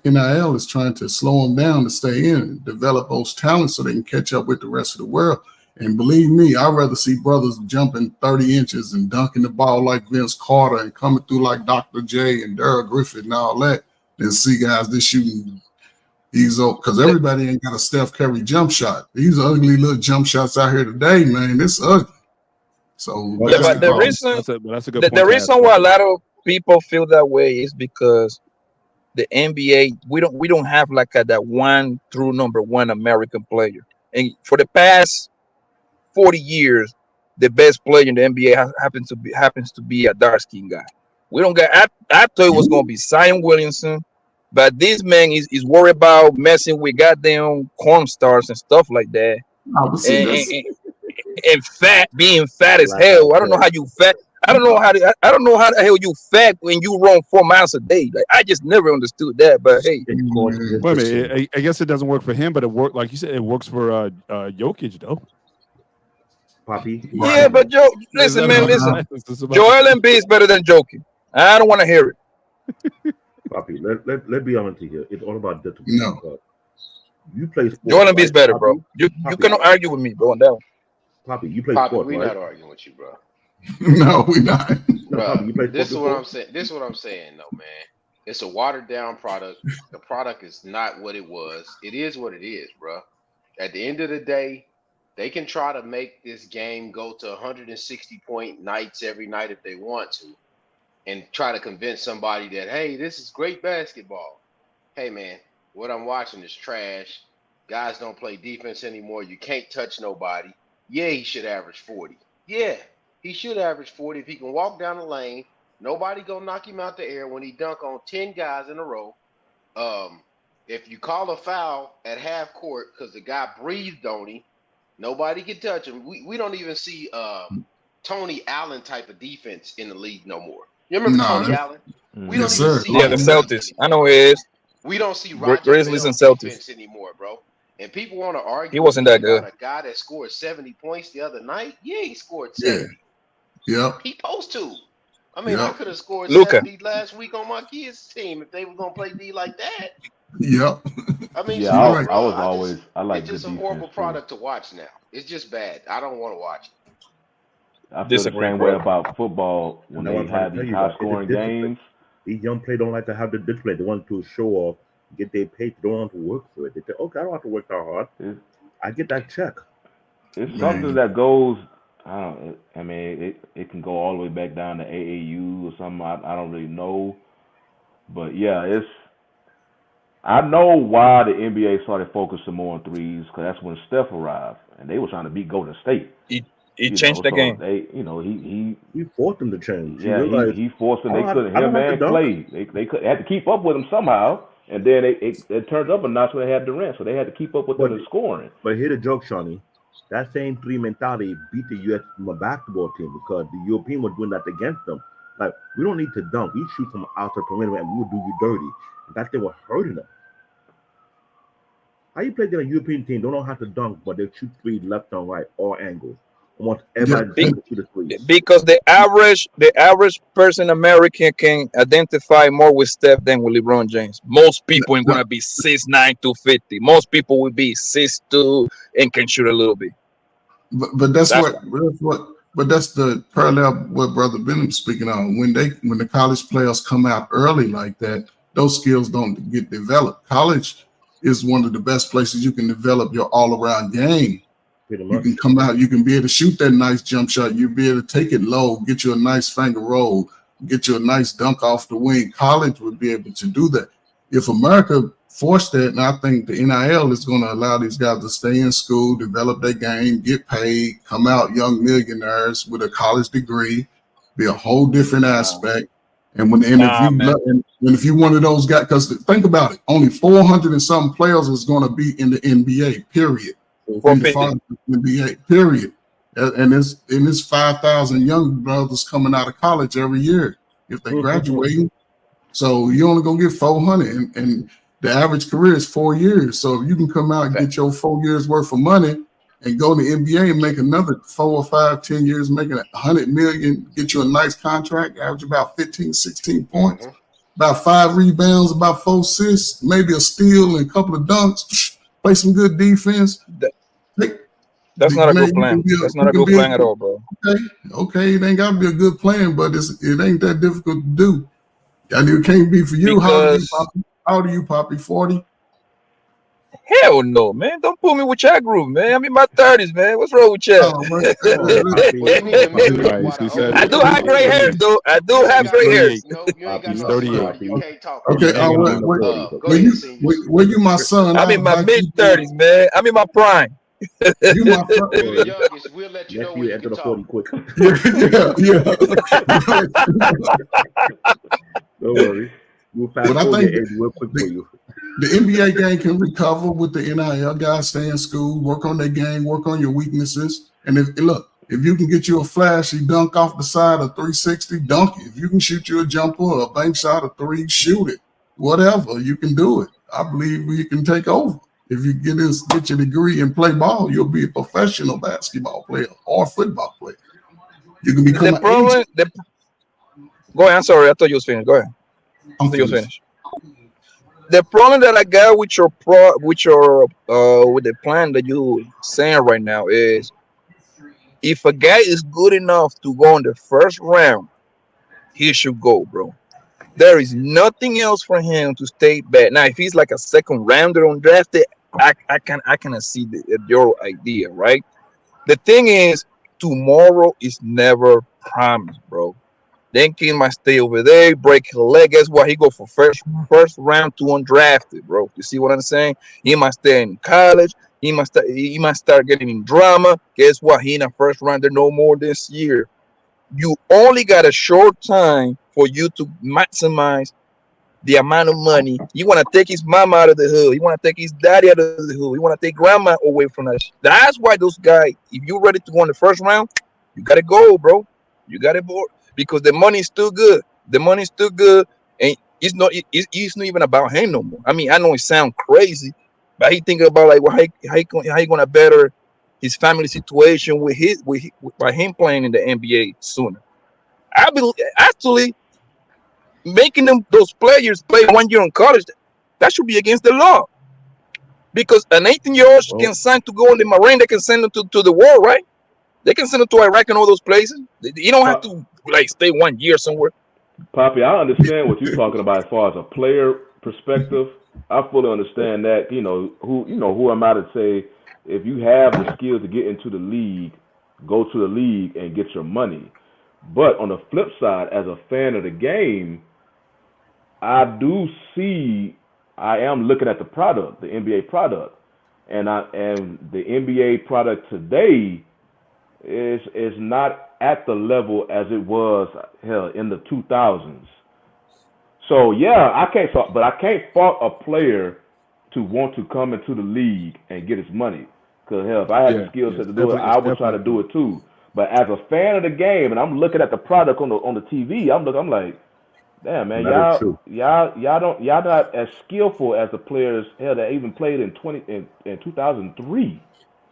NIL is trying to slow them down to stay in and develop those talents so they can catch up with the rest of the world. And believe me, I'd rather see brothers jumping 30 inches and dunking the ball like Vince Carter and coming through like Dr. J and Darrell Griffith and all that than see guys just shooting these old, because everybody ain't got a Steph Curry jump shot. These ugly little jump shots out here today, man, it's ugly. So yeah, but the reason why a lot of people feel that way is because the NBA, we don't have like that one true number one American player. And for the past 40 years, the best player in the NBA happens to be a dark skinned guy. We don't get. I thought it was gonna be Zion Williamson, but this man is worried about messing with goddamn corn stars and stuff like that. And fat, being fat as hell. I don't know how you fat. I don't know how the hell you fat when you run 4 miles a day. Like, I just never understood that. But hey, wait a minute. I guess it doesn't work for him, but it worked. Like you said, it works for Jokic though. Poppy. Yeah, but Joe, listen, man, listen. Joel Embiid is better than Jokic. I don't want to hear it. Poppy, let be honest here. It's all about the no. You play sports. Joel Embiid is better, bro. You cannot argue with me, bro, on that one. Poppy, you play Poppy, sports, we're right? not arguing with you, bro. No, we're not. Bro, you play this is sports what I'm saying. This is what I'm saying, though, man. It's a watered down product. The product is not what it was. It is what it is, bro. At the end of the day, they can try to make this game go to 160-point nights every night if they want to, and try to convince somebody that, hey, this is great basketball. Hey, man, what I'm watching is trash. Guys don't play defense anymore. You can't touch nobody. Yeah, he should average 40. Yeah, he should average 40 if he can walk down the lane. Nobody gonna knock him out the air when he dunk on 10 guys in a row. If you call a foul at half court because the guy breathed on him, nobody can touch him. We don't even see Tony Allen type of defense in the league no more. You remember Tony Allen? We don't even see the Celtics. I know it is. We don't see Roger Grizzlies and Bell Celtics defense anymore, bro. And people want to argue. He wasn't that good. A guy that scored 70 points the other night. Yeah, he scored 70. Yeah. He supposed to. I mean, I could have scored Luka 70 last week on my kids' team if they were gonna play D like that. Yep. I mean, yeah, I like it's just a horrible product to watch now. It's just bad. I don't want to watch it. I feel the same way about football when they have these high scoring games. These young players don't like to have the discipline. They want to show off, get their pay. They don't want to work for it. They say, okay, I don't have to work that hard. I get that check. It's something that goes. I mean, it can go all the way back down to AAU or something. I don't really know, but yeah, I know why the NBA started focusing more on threes, because that's when Steph arrived and they were trying to beat Golden State. He changed the game. He forced them to change. Yeah, he forced them. They couldn't. Him and Clay. They had to keep up with him somehow, and then it turned up a notch when they had Durant, so they had to keep up with them in scoring. But here's the joke, Shawnee. That same three mentality beat the U.S. basketball team because the European were doing that against them. Like, we don't need to dunk. We shoot from outside perimeter and we'll do you dirty. That's they were hurting them. How you play against a European team? Don't know how to dunk, but they shoot three left and right, all angles. Because the average person American can identify more with Steph than with LeBron James. Most people ain't gonna be 6'9", 250. Most people will be 6'2" and can shoot a little bit. But that's the parallel what Brother Benham's speaking on. When the college players come out early like that, those skills don't get developed. College is one of the best places you can develop your all-around game. You can come out, you can be able to shoot that nice jump shot, you'll be able to take it low, get you a nice finger roll, get you a nice dunk off the wing. College would be able to do that. If America forced that, and I think the NIL is going to allow these guys to stay in school, develop their game, get paid, come out young millionaires with a college degree, be a whole different aspect. And if you one of those guys, because think about it, only 400 and some players is going to be in the NBA, period. NBA, period. And it's 5,000 young brothers coming out of college every year if they graduate. So you only gonna get 400, and the average career is 4 years. So if you can come out and get your 4 years worth of money and go to the NBA and make another 4 or 5, 10 years, making $100 million, get you a nice contract, average about 15, 16 points, about 5 rebounds, about 4 assists, maybe a steal and a couple of dunks, play some good defense. That's not a good plan. That's not a good plan at all, bro. Okay, it ain't got to be a good plan, but it ain't that difficult to do. I knew it can't be for you. How old are you, Poppy? 40? Hell no, man. Don't put me with your group, man. I'm in my 30s, man. What's wrong with you? I do have gray hairs, though. I do have gray hairs. No, you ain't got no 38. You can't talk. Okay, were you my son? I'm in my mid-30s, man. I'm in my prime. You my son. We'll let you know when you can talk. Don't worry. We'll fast forward it real quick for you. The NBA game can recover with the NIL guys. Stay in school, work on their game, work on your weaknesses. And if you can get you a flashy dunk off the side of 360, dunk it. If you can shoot you a jumper or a bank shot of 3, shoot it. Whatever, you can do it. I believe you can take over. If you get your degree and play ball, you'll be a professional basketball player or football player. You can become Go ahead. I'm sorry. I thought you was finished. Go ahead. Finished. The problem that I got with with the plan that you saying right now is, if a guy is good enough to go in the first round, he should go, bro. There is nothing else for him to stay back. Now, if he's like a second rounder undrafted, I can see your idea, right? The thing is, tomorrow is never promised, bro. Then King might stay over there, break his leg. Guess what? He go for first round to undrafted, bro. You see what I'm saying? He might stay in college. He might start getting in drama. Guess what? He in a first rounder no more this year. You only got a short time for you to maximize the amount of money. You want to take his mama out of the hood. You want to take his daddy out of the hood. You want to take grandma away from that. That's why those guys, if you're ready to go in the first round, you got to go, bro. You got to board. Because the money is still good. The money is still good, and it's not even about him no more. I mean, I know it sounds crazy, but he thinking about like, well, how he gonna better his family situation by him playing in the NBA sooner. I believe actually making those players play 1 year in college, that should be against the law. Because an 18-year-old can sign to go in the Marine, they can send them to the war, right? They can send them to Iraq and all those places. You don't have to stay 1 year somewhere. Poppy, I understand what you're talking about as far as a player perspective. I fully understand that. Who am I to say, if you have the skills to get into the league, go to the league and get your money. But on the flip side, as a fan of the game, I am looking at the product, the NBA product, and the NBA product today is not at the level as it was in the 2000s. So yeah, I can't fault a player to want to come into the league and get his money. Because if I had the skill set to do it, I would try to do it too. But as a fan of the game, and I'm looking at the product on the TV, I'm like, damn man, y'all not as skillful as the players that even played in 2003.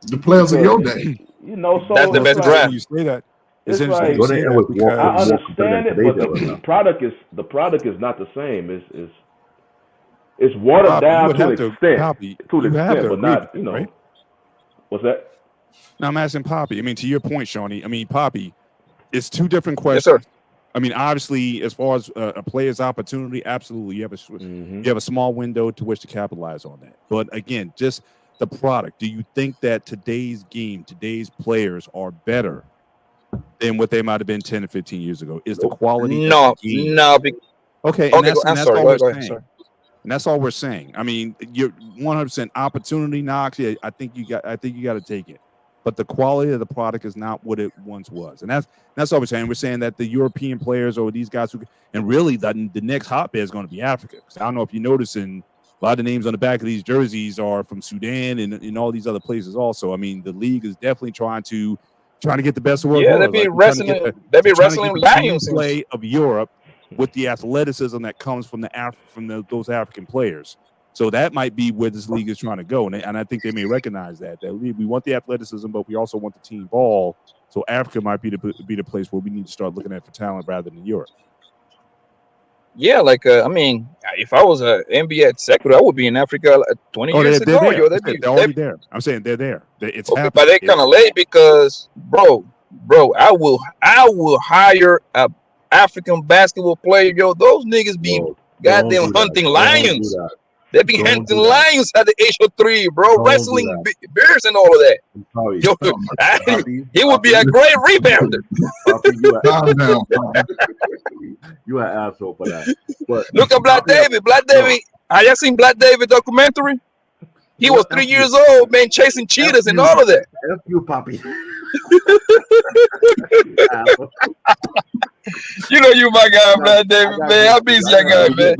The players of your day. So that's the best draft. You say that. It's like, I understand it, but the product is not the same. It's watered down to an extent, but not right? What's that? Now I'm asking Poppy. I mean, to your point, Shawnee. I mean, Poppy, it's two different questions. Yes, sir. I mean, obviously, as far as a player's opportunity, absolutely, you have a small window to which to capitalize on that. But again, just the product. Do you think that today's game, today's players are better than what they might have been 10 or 15 years ago? Is the quality? No. Okay, and that's all we're saying. And that's all we're saying. I mean, you're 100% opportunity knocks. Yeah, I think you got to take it. But the quality of the product is not what it once was, and that's all we're saying. We're saying that the European players or these guys and really the next hotbed is going to be Africa. I don't know if you're noticing, a lot of the names on the back of these jerseys are from Sudan and all these other places also. I mean, the league is definitely trying to get the best of world. Yeah, they'll be wrestling lions play of Europe with the athleticism that comes from those African players. So that might be where this league is trying to go, and I think they may recognize that we want the athleticism, but we also want the team ball. So Africa might be the place where we need to start looking at for talent rather than Europe. Yeah, like I mean, if I was an NBA executive, I would be in Africa 20 years ago. They're Yo, they're already there. I'm saying they're there. It's okay, happening. but they kind of late because, bro, I will hire a African basketball player. Yo, those niggas be goddamn hunting lions. They be hunting lions at the age of 3, bro. Wrestling bears and all of that. Yo, he would be a great rebounder. You an asshole for that. But look at Black David. Black David. Have you seen Black David documentary? He was 3 years old, man, chasing cheetahs and all of that. F you, Poppy. You know you my guy, Black David, man. I beat that guy, man.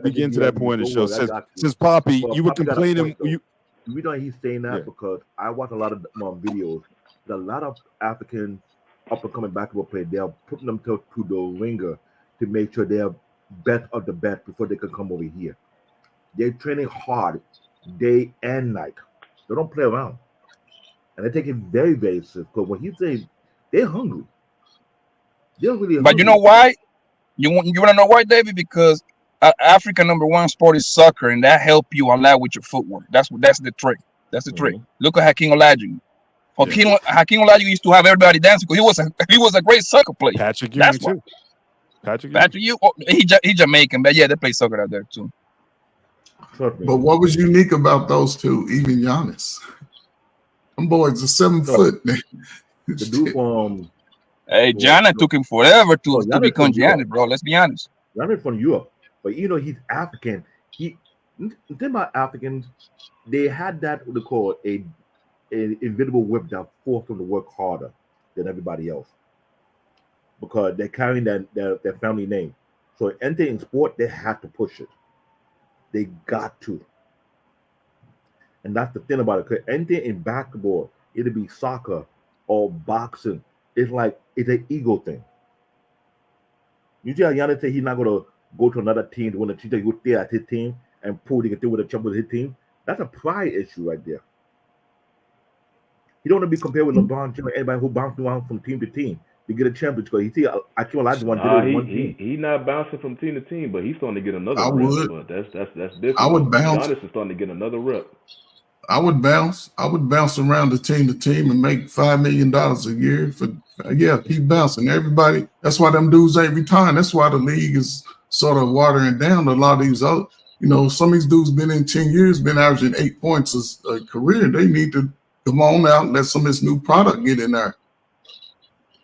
We get into that point in the show. Since Poppy, you were complaining. We know he's saying that because I watch a lot of videos. There's a lot of African up-and-coming basketball players. They are putting themselves to the ringer to make sure they are best of the best before they can come over here. They're training hard day and night. They don't play around. And they take it very, very serious. Because when he says they're hungry. They're really hungry. But you know why? You want to know why, David? Because Africa #1 sport is soccer, and that help you a lot with your footwork. That's the trick. That's the trick. Look at Hakeem Olajuwon. Hakeem Olajuwon used to have everybody dancing because he was a great soccer player. Patrick Ewing too. Patrick Ewing. He Jamaican, but yeah, they play soccer out there too. But what was unique about those two? Even Giannis, them boys are 7 foot. The dude from Giannis took him forever to become Giannis, bro. Let's be honest. Giannis from Europe, but he's African. The thing about Africans, they had that what they call an invisible whip that forced them to work harder than everybody else because they're carrying their family name. So anything in sport, they had to push it. They got to. And that's the thing about it. Because anything in basketball, it'll be soccer or boxing. It's an ego thing. You see how Giannis said he's not going to go to another team to win a championship. He would stay at his team and prove he can still win a championship with his team. That's a pride issue right there. You don't want to be compared with LeBron James or anybody who bounced around from team to team to get a championship. Because you see, Hakeem Olajuwon did it one team. He's not bouncing from team to team, but he's starting to get another rep. But that's different. I would bounce. Giannis is starting to get another rep. I would bounce around the team to team and make $5 million a year keep bouncing. Everybody, that's why them dudes ain't retiring. That's why the league is sort of watering down a lot of these other, some of these dudes been in 10 years, been averaging 8 points a career. They need to come on out and let some of this new product get in there.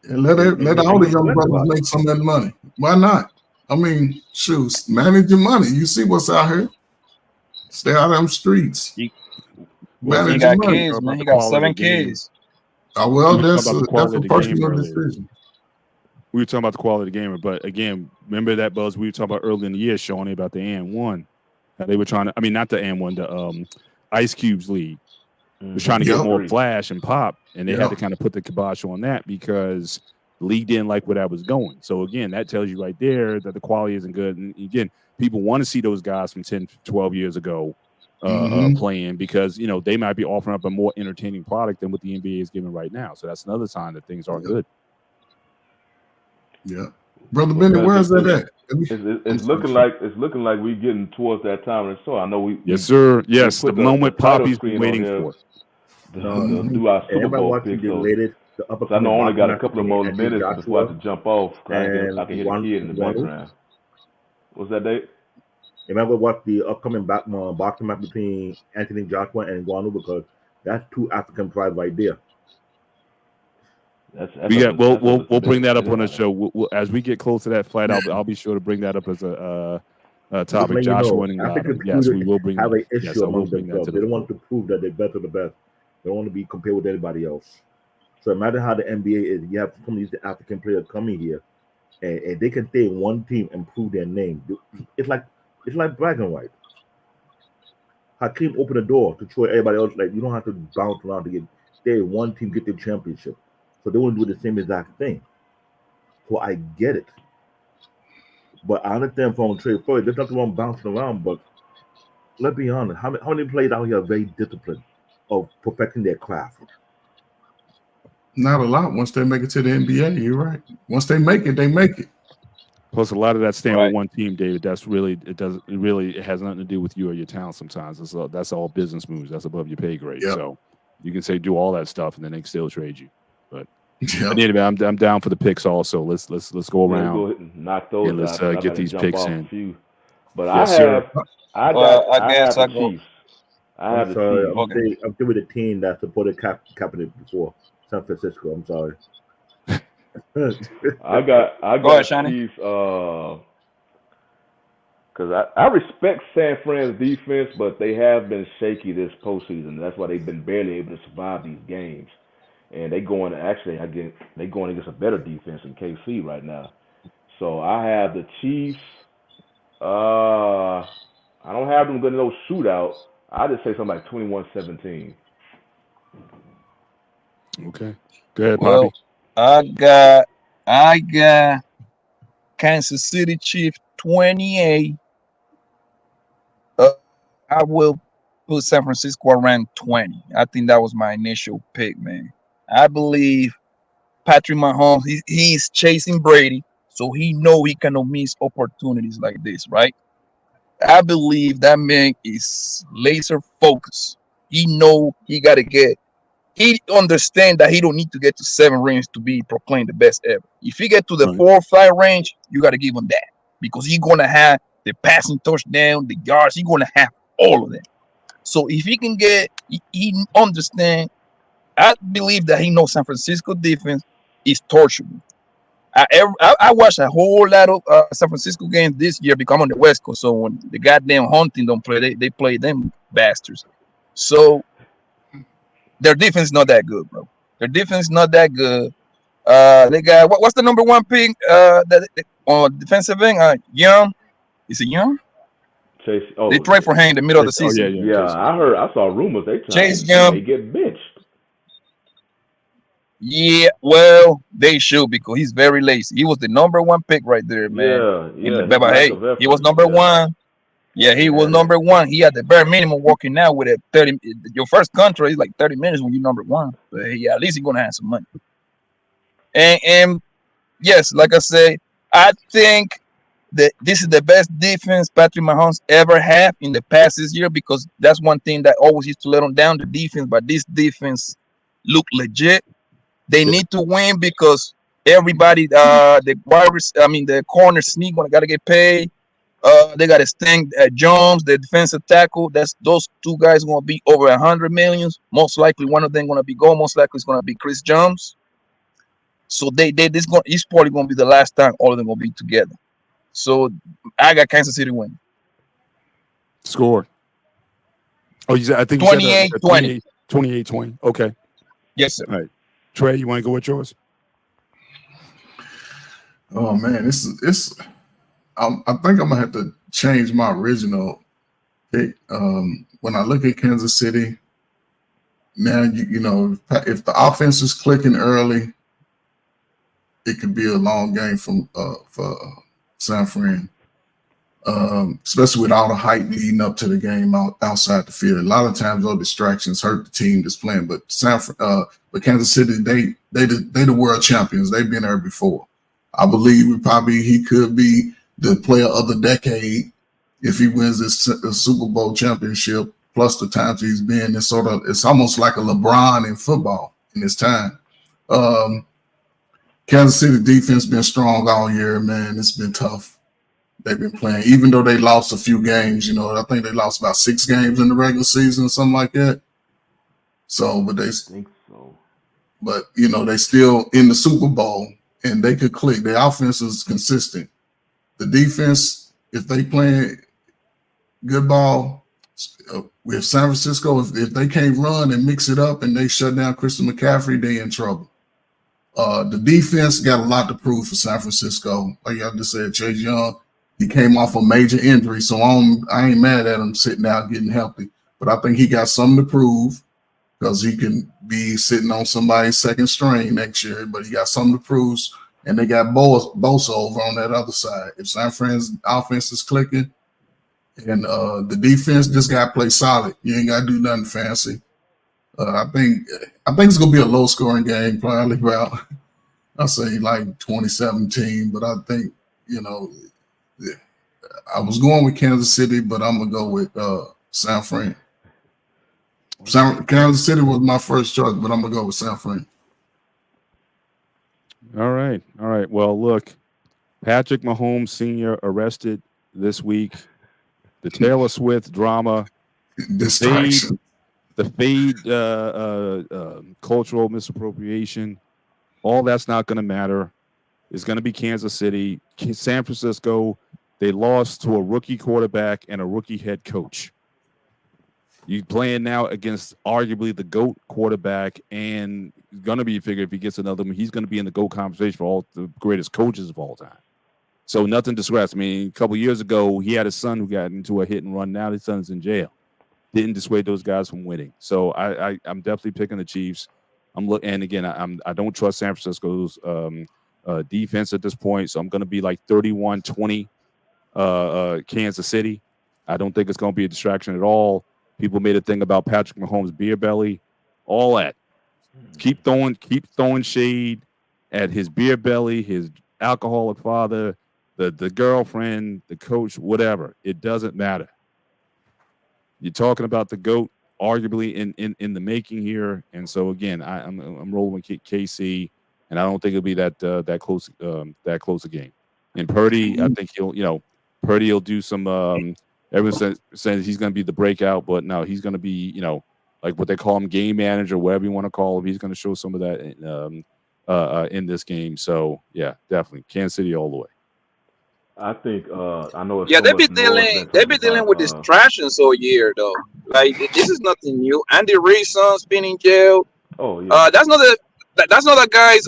And let all the young brothers make some of that money. Why not? I mean, shoot, manage your money. You see what's out here. Stay out of them streets. He got kids, man. He got 7 kids. Well, that's a personal decision. We were talking about the quality of the game, but again, remember that buzz we were talking about earlier in the year, Shawnee, about the AND1. They were trying to, not the AND1, the Ice Cube's league. Was trying to get more flash and pop, and they had to kind of put the kibosh on that because the league didn't like where that was going. So again, that tells you right there that the quality isn't good. And again, people want to see those guys from 10, 12 years ago playing because they might be offering up a more entertaining product than what the NBA is giving right now. So that's another sign that things aren't good. Yeah, Brother Bennett, where's that at? It's looking like we're getting towards that time. And so I know we. Yes, sir. Yes, the moment Poppy's been waiting for. Do our Super Bowl pick. I know I only got a couple of more minutes before I have to jump off. I can hit a kid in the background. What's that, Dave? Remember what the upcoming boxing match between Anthony Joshua and Ngannou, because that's 2 African prides right there. We'll bring that up on the show. We'll, as we get close to that fight, I'll be sure to bring that up as a topic. Joshua and Ngannou. Yes, we will bring. Have an issue among bring themselves. They don't want to prove that they're better the best. They don't want to be compared with anybody else. So no matter how the NBA is, you have some of these African players coming here, and they can stay in one team and prove their name. It's like bragging rights. Hakeem opened the door to show everybody else you don't have to bounce around to stay in one team, get the championship. So they want to do the same exact thing. So I get it. But I understand from Trey Floyd, there's nothing wrong bouncing around, but let's be honest. How many players out here are very disciplined of perfecting their craft? Not a lot. Once they make it to the NBA, you're right. Once they make it, they make it. Plus, a lot of that staying on one team, David. It has nothing to do with you or your talent. Sometimes that's all business moves. That's above your pay grade. Yep. So you can say do all that stuff, and then they can still trade you. But anyway, I'm down for the picks. Also, let's go around. Go ahead and knock those. And let's get these picks in. But yes, I have the Chiefs. I'm sorry. I'm with a team that supported Kaepernick before. San Francisco. I'm sorry. I got Chiefs because I respect San Fran's defense, but they have been shaky this postseason. That's why they've been barely able to survive these games. And they going against a better defense in KC right now. So I have the Chiefs. I don't have them getting no shootout. I just say something like 21-17. Okay. Go ahead, Bobby. I got Kansas City Chiefs 28. I will put San Francisco around 20. I think that was my initial pick, man. I believe Patrick Mahomes, he's chasing Brady, so he know he cannot miss opportunities like this, right? I believe that man is laser focused. He know he got to get. He understand that he don't need to get to 7 rings to be proclaimed the best ever. If he get to the 4 or 5 range, you got to give him that because he's gonna have the passing touchdown, the yards. He's gonna have all of them. So if he can get, he understand. I believe that he knows San Francisco defense is torturable. I watched a whole lot of San Francisco games this year because I'm on the West Coast. So when the goddamn Hunting don't play, they play them bastards. So their defense is not that good, bro. Their defense is not that good. They got what's the number 1 pick on defensive end? Young. Is it Young? Chase. They trade for him in the middle of the season. Yeah. I saw rumors they Chase Young. They get benched. Yeah, well, they should because he's very lazy. He was the number 1 pick right there, man. But hey, he was number 1. Yeah, he was number 1. He had the bare minimum working out with a 30. Your first contract is like 30 minutes when you're number 1. But yeah, at least he's gonna have some money. And yes, like I say, I think that this is the best defense Patrick Mahomes ever had in the past this year because that's one thing that always used to let him down, the defense. But this defense look legit. They need to win because everybody, the corner sneak gotta get paid. They got to Stan Jones, the defensive tackle. Those 2 guys going to be over 100 million. Most likely, one of them going to be gold. Most likely, it's going to be Chris Jones. So it's probably going to be the last time all of them going to be together. So I got Kansas City winning. Score. Oh, I think 28-20. 28-20. Okay. Yes, sir. All right. Trey, you want to go with yours? Oh man, I think I'm gonna have to change my original pick. When I look at Kansas City, now you know if the offense is clicking early, it could be a long game for San Fran. Especially with all the hype leading up to the game outside the field. A lot of times those distractions hurt the team that's playing. But Kansas City, they the world champions. They've been there before. I believe he could be the player of the decade if he wins this Super Bowl championship. Plus the times he's been, it's almost like a LeBron in football in his time. Kansas City defense been strong all year, man. It's been tough. They've been playing, even though they lost a few games. I think they lost about 6 games in the regular season, something like that. So, they still in the Super Bowl, and they could click. Their offense is consistent. The defense, if they play good ball, with San Francisco, if they can't run and mix it up and they shut down Christian McCaffrey, they in trouble. The defense got a lot to prove for San Francisco. Like I just said, Chase Young, he came off a major injury, so I ain't mad at him sitting out getting healthy. But I think he got something to prove because he can be sitting on somebody's second string next year, but he got something to prove. And they got Bosa over on that other side. If San Fran's offense is clicking, And the defense just got to play solid. You ain't got to do nothing fancy. I think it's gonna be a low scoring game, probably about I'll say like 2017. But I think I was going with Kansas City, but I'm gonna go with San Fran. Kansas City was my first choice, but I'm gonna go with San Fran. All right. Well, look, Patrick Mahomes Sr. arrested this week. The Taylor Swift drama, distraction, the fade, cultural misappropriation, all that's not going to matter. It's going to be Kansas City, San Francisco. They lost to a rookie quarterback and a rookie head coach. You playing now against arguably the GOAT quarterback, and going to be figured if he gets another one, he's going to be in the GOAT conversation for all the greatest coaches of all time. So nothing disgraced. I mean, a couple of years ago, he had a son who got into a hit and run. Now his son's in jail. Didn't dissuade those guys from winning. So I'm definitely picking the Chiefs. And again, I don't trust San Francisco's defense at this point. So I'm going to be like 31-20 Kansas City. I don't think it's going to be a distraction at all. People made a thing about Patrick Mahomes' beer belly. All that. Keep throwing shade at his beer belly, his alcoholic father, the girlfriend, the coach, whatever. It doesn't matter. You're talking about the GOAT, arguably in the making here, and so again, I'm rolling with KC, and I don't think it'll be that close a game. And Purdy, I think Purdy will do some. Everyone says he's going to be the breakout, but no, he's going to be like what they call him, game manager, whatever you want to call him. He's going to show some of that in this game. So yeah, definitely Kansas City all the way. I think I know. Yeah, they've been dealing with distractions all year though. Like this is nothing new. Andy Reid's son's been in jail. Oh yeah. That's not the guy's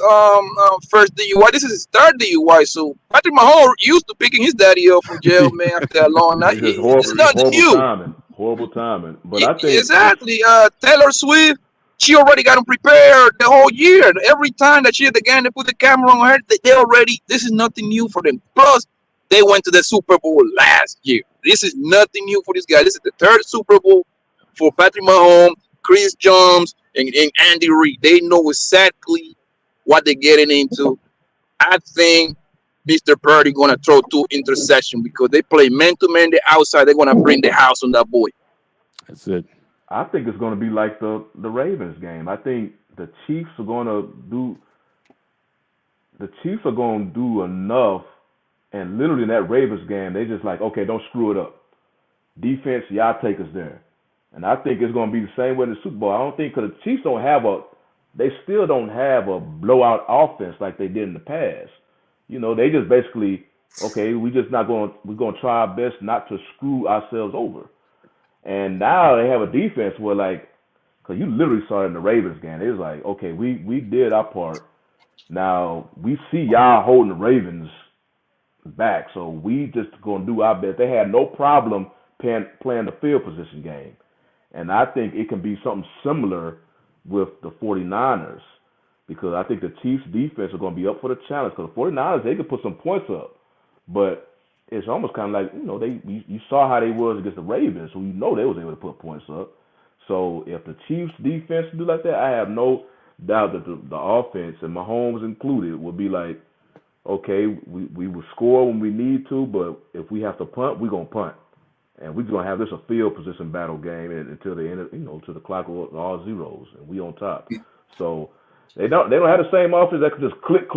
first DUI. This is his third DUI. So Patrick Mahomes used to picking his daddy up from jail, man, after that long night. It's nothing new. Horrible timing. But I think exactly. Taylor Swift, she already got him prepared the whole year. Every time that she had the game, they put the camera on her. They already. This is nothing new for them. Plus, they went to the Super Bowl last year. This is nothing new for this guy. This is the third Super Bowl for Patrick Mahomes, Chris Jones, and Andy Reid. They know exactly what they're getting into. I think Mr. Purdy going to throw 2 interceptions because they play man-to-man. The outside, they're going to bring the house on that boy. That's it. I think it's going to be like the Ravens game. I think the Chiefs are going to do enough. And literally in that Ravens game, they just like, okay, don't screw it up. Defense, y'all take us there. And I think it's going to be the same way in the Super Bowl. I don't think because the Chiefs they still don't have a blowout offense like they did in the past. They just basically, okay, we're going to try our best not to screw ourselves over. And now they have a defense where because you literally saw it in the Ravens game. It was like, okay, we did our part. Now we see y'all holding the Ravens back, so we just gonna do our best. They had no problem playing the field position game, and I think it can be something similar with the 49ers because I think the Chiefs defense are going to be up for the challenge because the 49ers, they could put some points up, but it's almost kind of like you saw how they was against the Ravens, so they was able to put points up. So if the Chiefs defense do like that, I have no doubt that the offense, and Mahomes included, will be like, okay, we will score when we need to, but if we have to punt, we're going to punt. And we're going to have this a field position battle game until the end, until the clock goes all zeros, and we on top. So they don't have the same offense that can just click,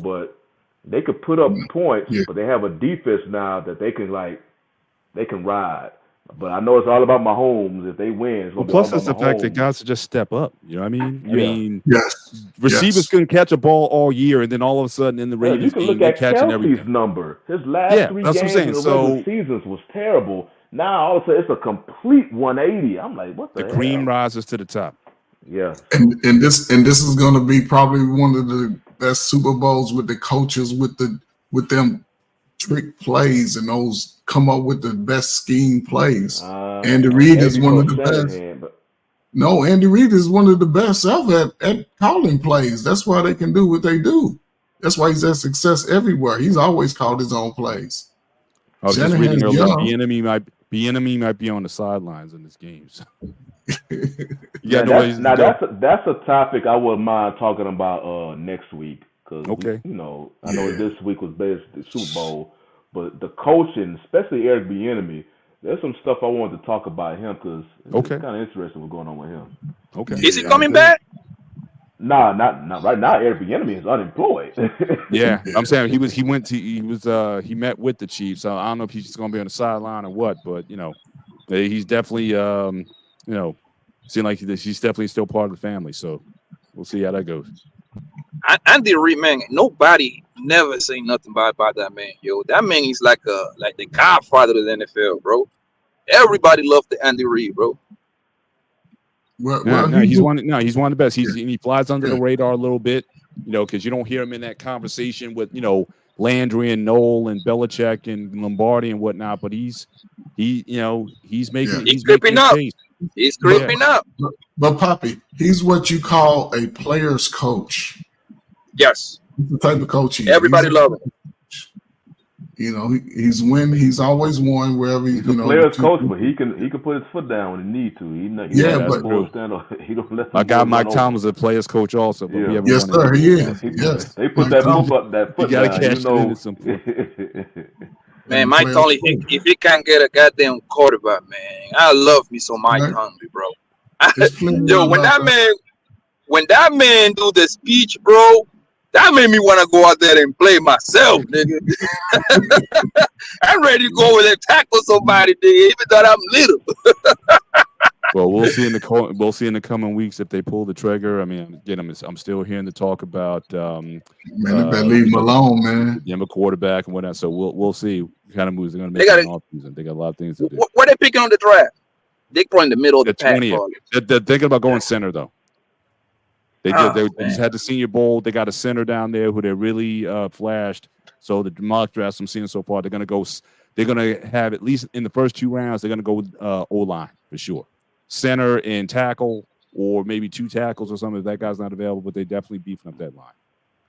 but they could put up points, but they have a defense now that they can ride. But I know it's all about Mahomes. If they win, plus it's the fact that guys just step up. You know what I mean? Yeah. I mean, yes, receivers couldn't catch a ball all year, and then all of a sudden in the Ravens you can game, look they're at catching Kelsey's everything. number. His last 3 games in the regular seasons was terrible. Now all of a sudden it's a complete 180. I'm like, what the hell? Cream rises to the top. Yeah. And this is going to be probably one of the best Super Bowls with the coaches with them trick plays and those come up with the best scheme plays. Andy Reid is one of the best. No, Andy Reid is one of the best ever at calling plays. That's why they can do what they do. That's why he's had success everywhere. He's always called his own plays. I was just reading earlier. Bieniemy might be on the sidelines in this game. So. That's a topic I wouldn't mind talking about next week. Cause I know this week was the Super Bowl, but the coaching, especially Eric Bieniemy, there's some stuff I wanted to talk about him because it's kind of interesting what's going on with him. Okay, is he coming back? Nah, not right now. Eric Bieniemy is unemployed. Yeah, I'm saying he met with the Chiefs. So I don't know if he's just going to be on the sideline or what, but he's definitely seem like he's definitely still part of the family. So we'll see how that goes. Andy Reid, man, nobody never say nothing about that man. Yo, that man is like the godfather of the NFL, bro. Everybody loved the Andy Reid, bro. He's one of the best. He flies under the radar a little bit, because you don't hear him in that conversation with Landry and Noel and Belichick and Lombardi and whatnot. But he's creeping up. He's creeping up. But Poppy, he's what you call a player's coach. Yes, he's the type of coach he is. Everybody loves him. He's always won wherever he's a player's coach, but he can put his foot down when he need to. He don't let. My guy Mike Tomlin's a player's coach also. But yes, sir, he is. Yes, they put that foot down. Catch it at some point. Man, Mike Tomlin, if he can't get a goddamn quarterback, man, I love me some Mike Tomlin, bro. Yo, when that man do the speech, bro, that made me want to go out there and play myself, nigga. I'm ready to go over there and tackle somebody, nigga, even though I'm little. Well, we'll see in the coming weeks if they pull the trigger. I mean, again, I'm still hearing the talk about man, they better leave him alone, man. A quarterback and whatnot. So we'll see what kind of moves they're going to make in the offseason. They got a lot of things to do. What are they picking on the draft? They're probably in the middle of the pack. They're thinking about going center though. They just had the Senior Bowl. They got a center down there who they really flashed. So the mock drafts I'm seeing so far, they're going to have at least in the first 2 rounds, they're going to go with O-line for sure. Center and tackle, or maybe 2 tackles or something if that guy's not available, but they definitely beefing up that line.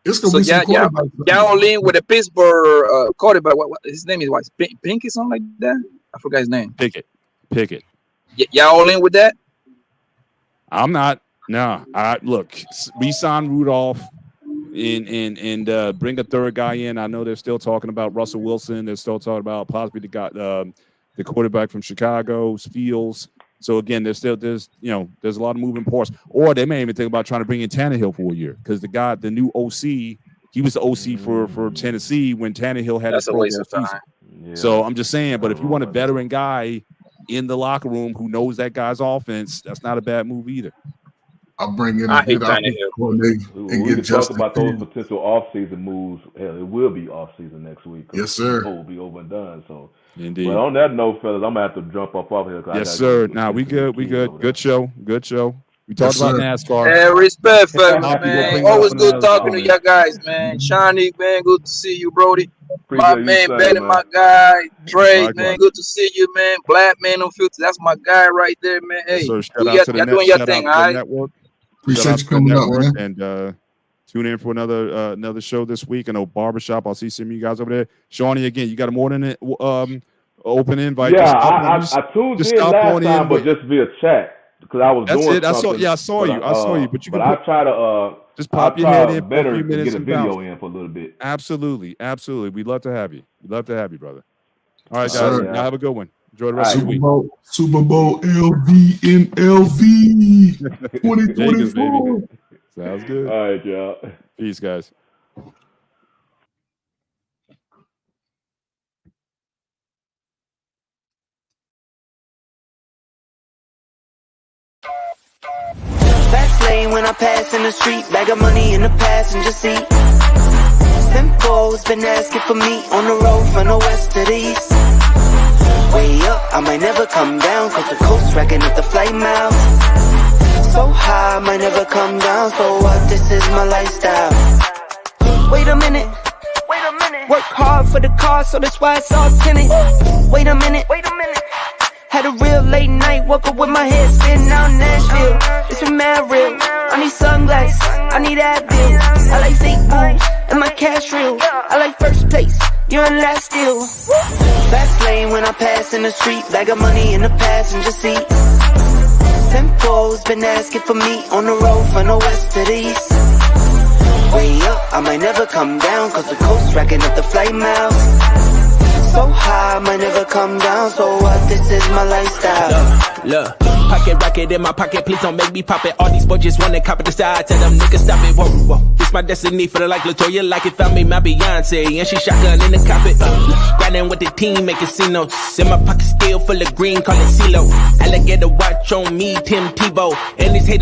It's going to be some quarterbacks. Y'all lean with a Pittsburgh quarterback. What his name is? What, Pink or something like that? I forgot his name. Pickett. Y'all in with that? I'm not. No, look, re-sign Rudolph and bring a third guy in. I know they're still talking about Russell Wilson. They're still talking about possibly the quarterback from Chicago, Fields. So again, there's a lot of moving parts. Or they may even think about trying to bring in Tannehill for a year because the new OC, he was the OC for Tennessee when Tannehill had. That's a waste of time. Yeah. So I'm just saying, but if you want a veteran guy in the locker room who knows that guy's offense, that's not a bad move either. I'll bring in. I hate Tannehill. We can talk about those potential off-season moves. Hell, it will be off-season next week. Yes, sir. It will be over and done. So, indeed. But on that note, fellas, I'm gonna have to jump up off here. Yes, sir. Now we good. Good show. We talked about NASCAR. Hey, respect, man. Always good talking to y'all guys, man. Shawnee, man, good to see you, Brody. My man, Benny, my guy. Trey, man, good to see you, man. Black man on filter, that's my guy right there, man. Hey, y'all doing your thing, all right? Appreciate you coming up, man. And tune in for another show this week. I know Barbershop. I'll see some of you guys over there. Shawnee, again, you got a morning open invite. Yeah, I tuned in last time, but just via chat. Because I was doing something. I saw you. But you can I try to just pop your head in better for a few minutes get a video in for a little bit. Absolutely. We'd love to have you. Brother. All right, guys. Now have a good one. Enjoy the rest of the week. Super Bowl LV in LV 2024. Sounds good. All right, y'all. Peace, guys. Fast lane when I pass in the street, bag of money in the passenger seat. Simcoe's been asking for me on the road from the west to the east. Way up, I might never come down, cause the coast racking up the flight miles. So high, I might never come down, so what, this is my lifestyle. Wait a minute. Work hard for the car, so that's why it's all tinted. Wait a minute. Had a real late night, woke up with my head spinning out Nashville. It's been mad real. I need sunglasses, I need Advil. I like fake moves, and my cash real. I like first place, you're in last still. Fast lane when I pass in the street, bag of money in the passenger seat. Tempo's been asking for me on the road from the west to the east. Way up, I might never come down, cause the coast racking up the flight miles. So high, I might never come down, so what, this is my lifestyle. Look, pocket rocket in my pocket, please don't make me pop it. All these boys just wanna copy the style, tell them niggas stop it. Whoa, whoa, it's my destiny, feeling like LaToya, like it found me my Beyonce, and she shotgun in the cockpit. Grinding with the team, making C notes. In my pocket still full of green, call it CeeLo. Alligator watch on me, Tim Tebow, and these haters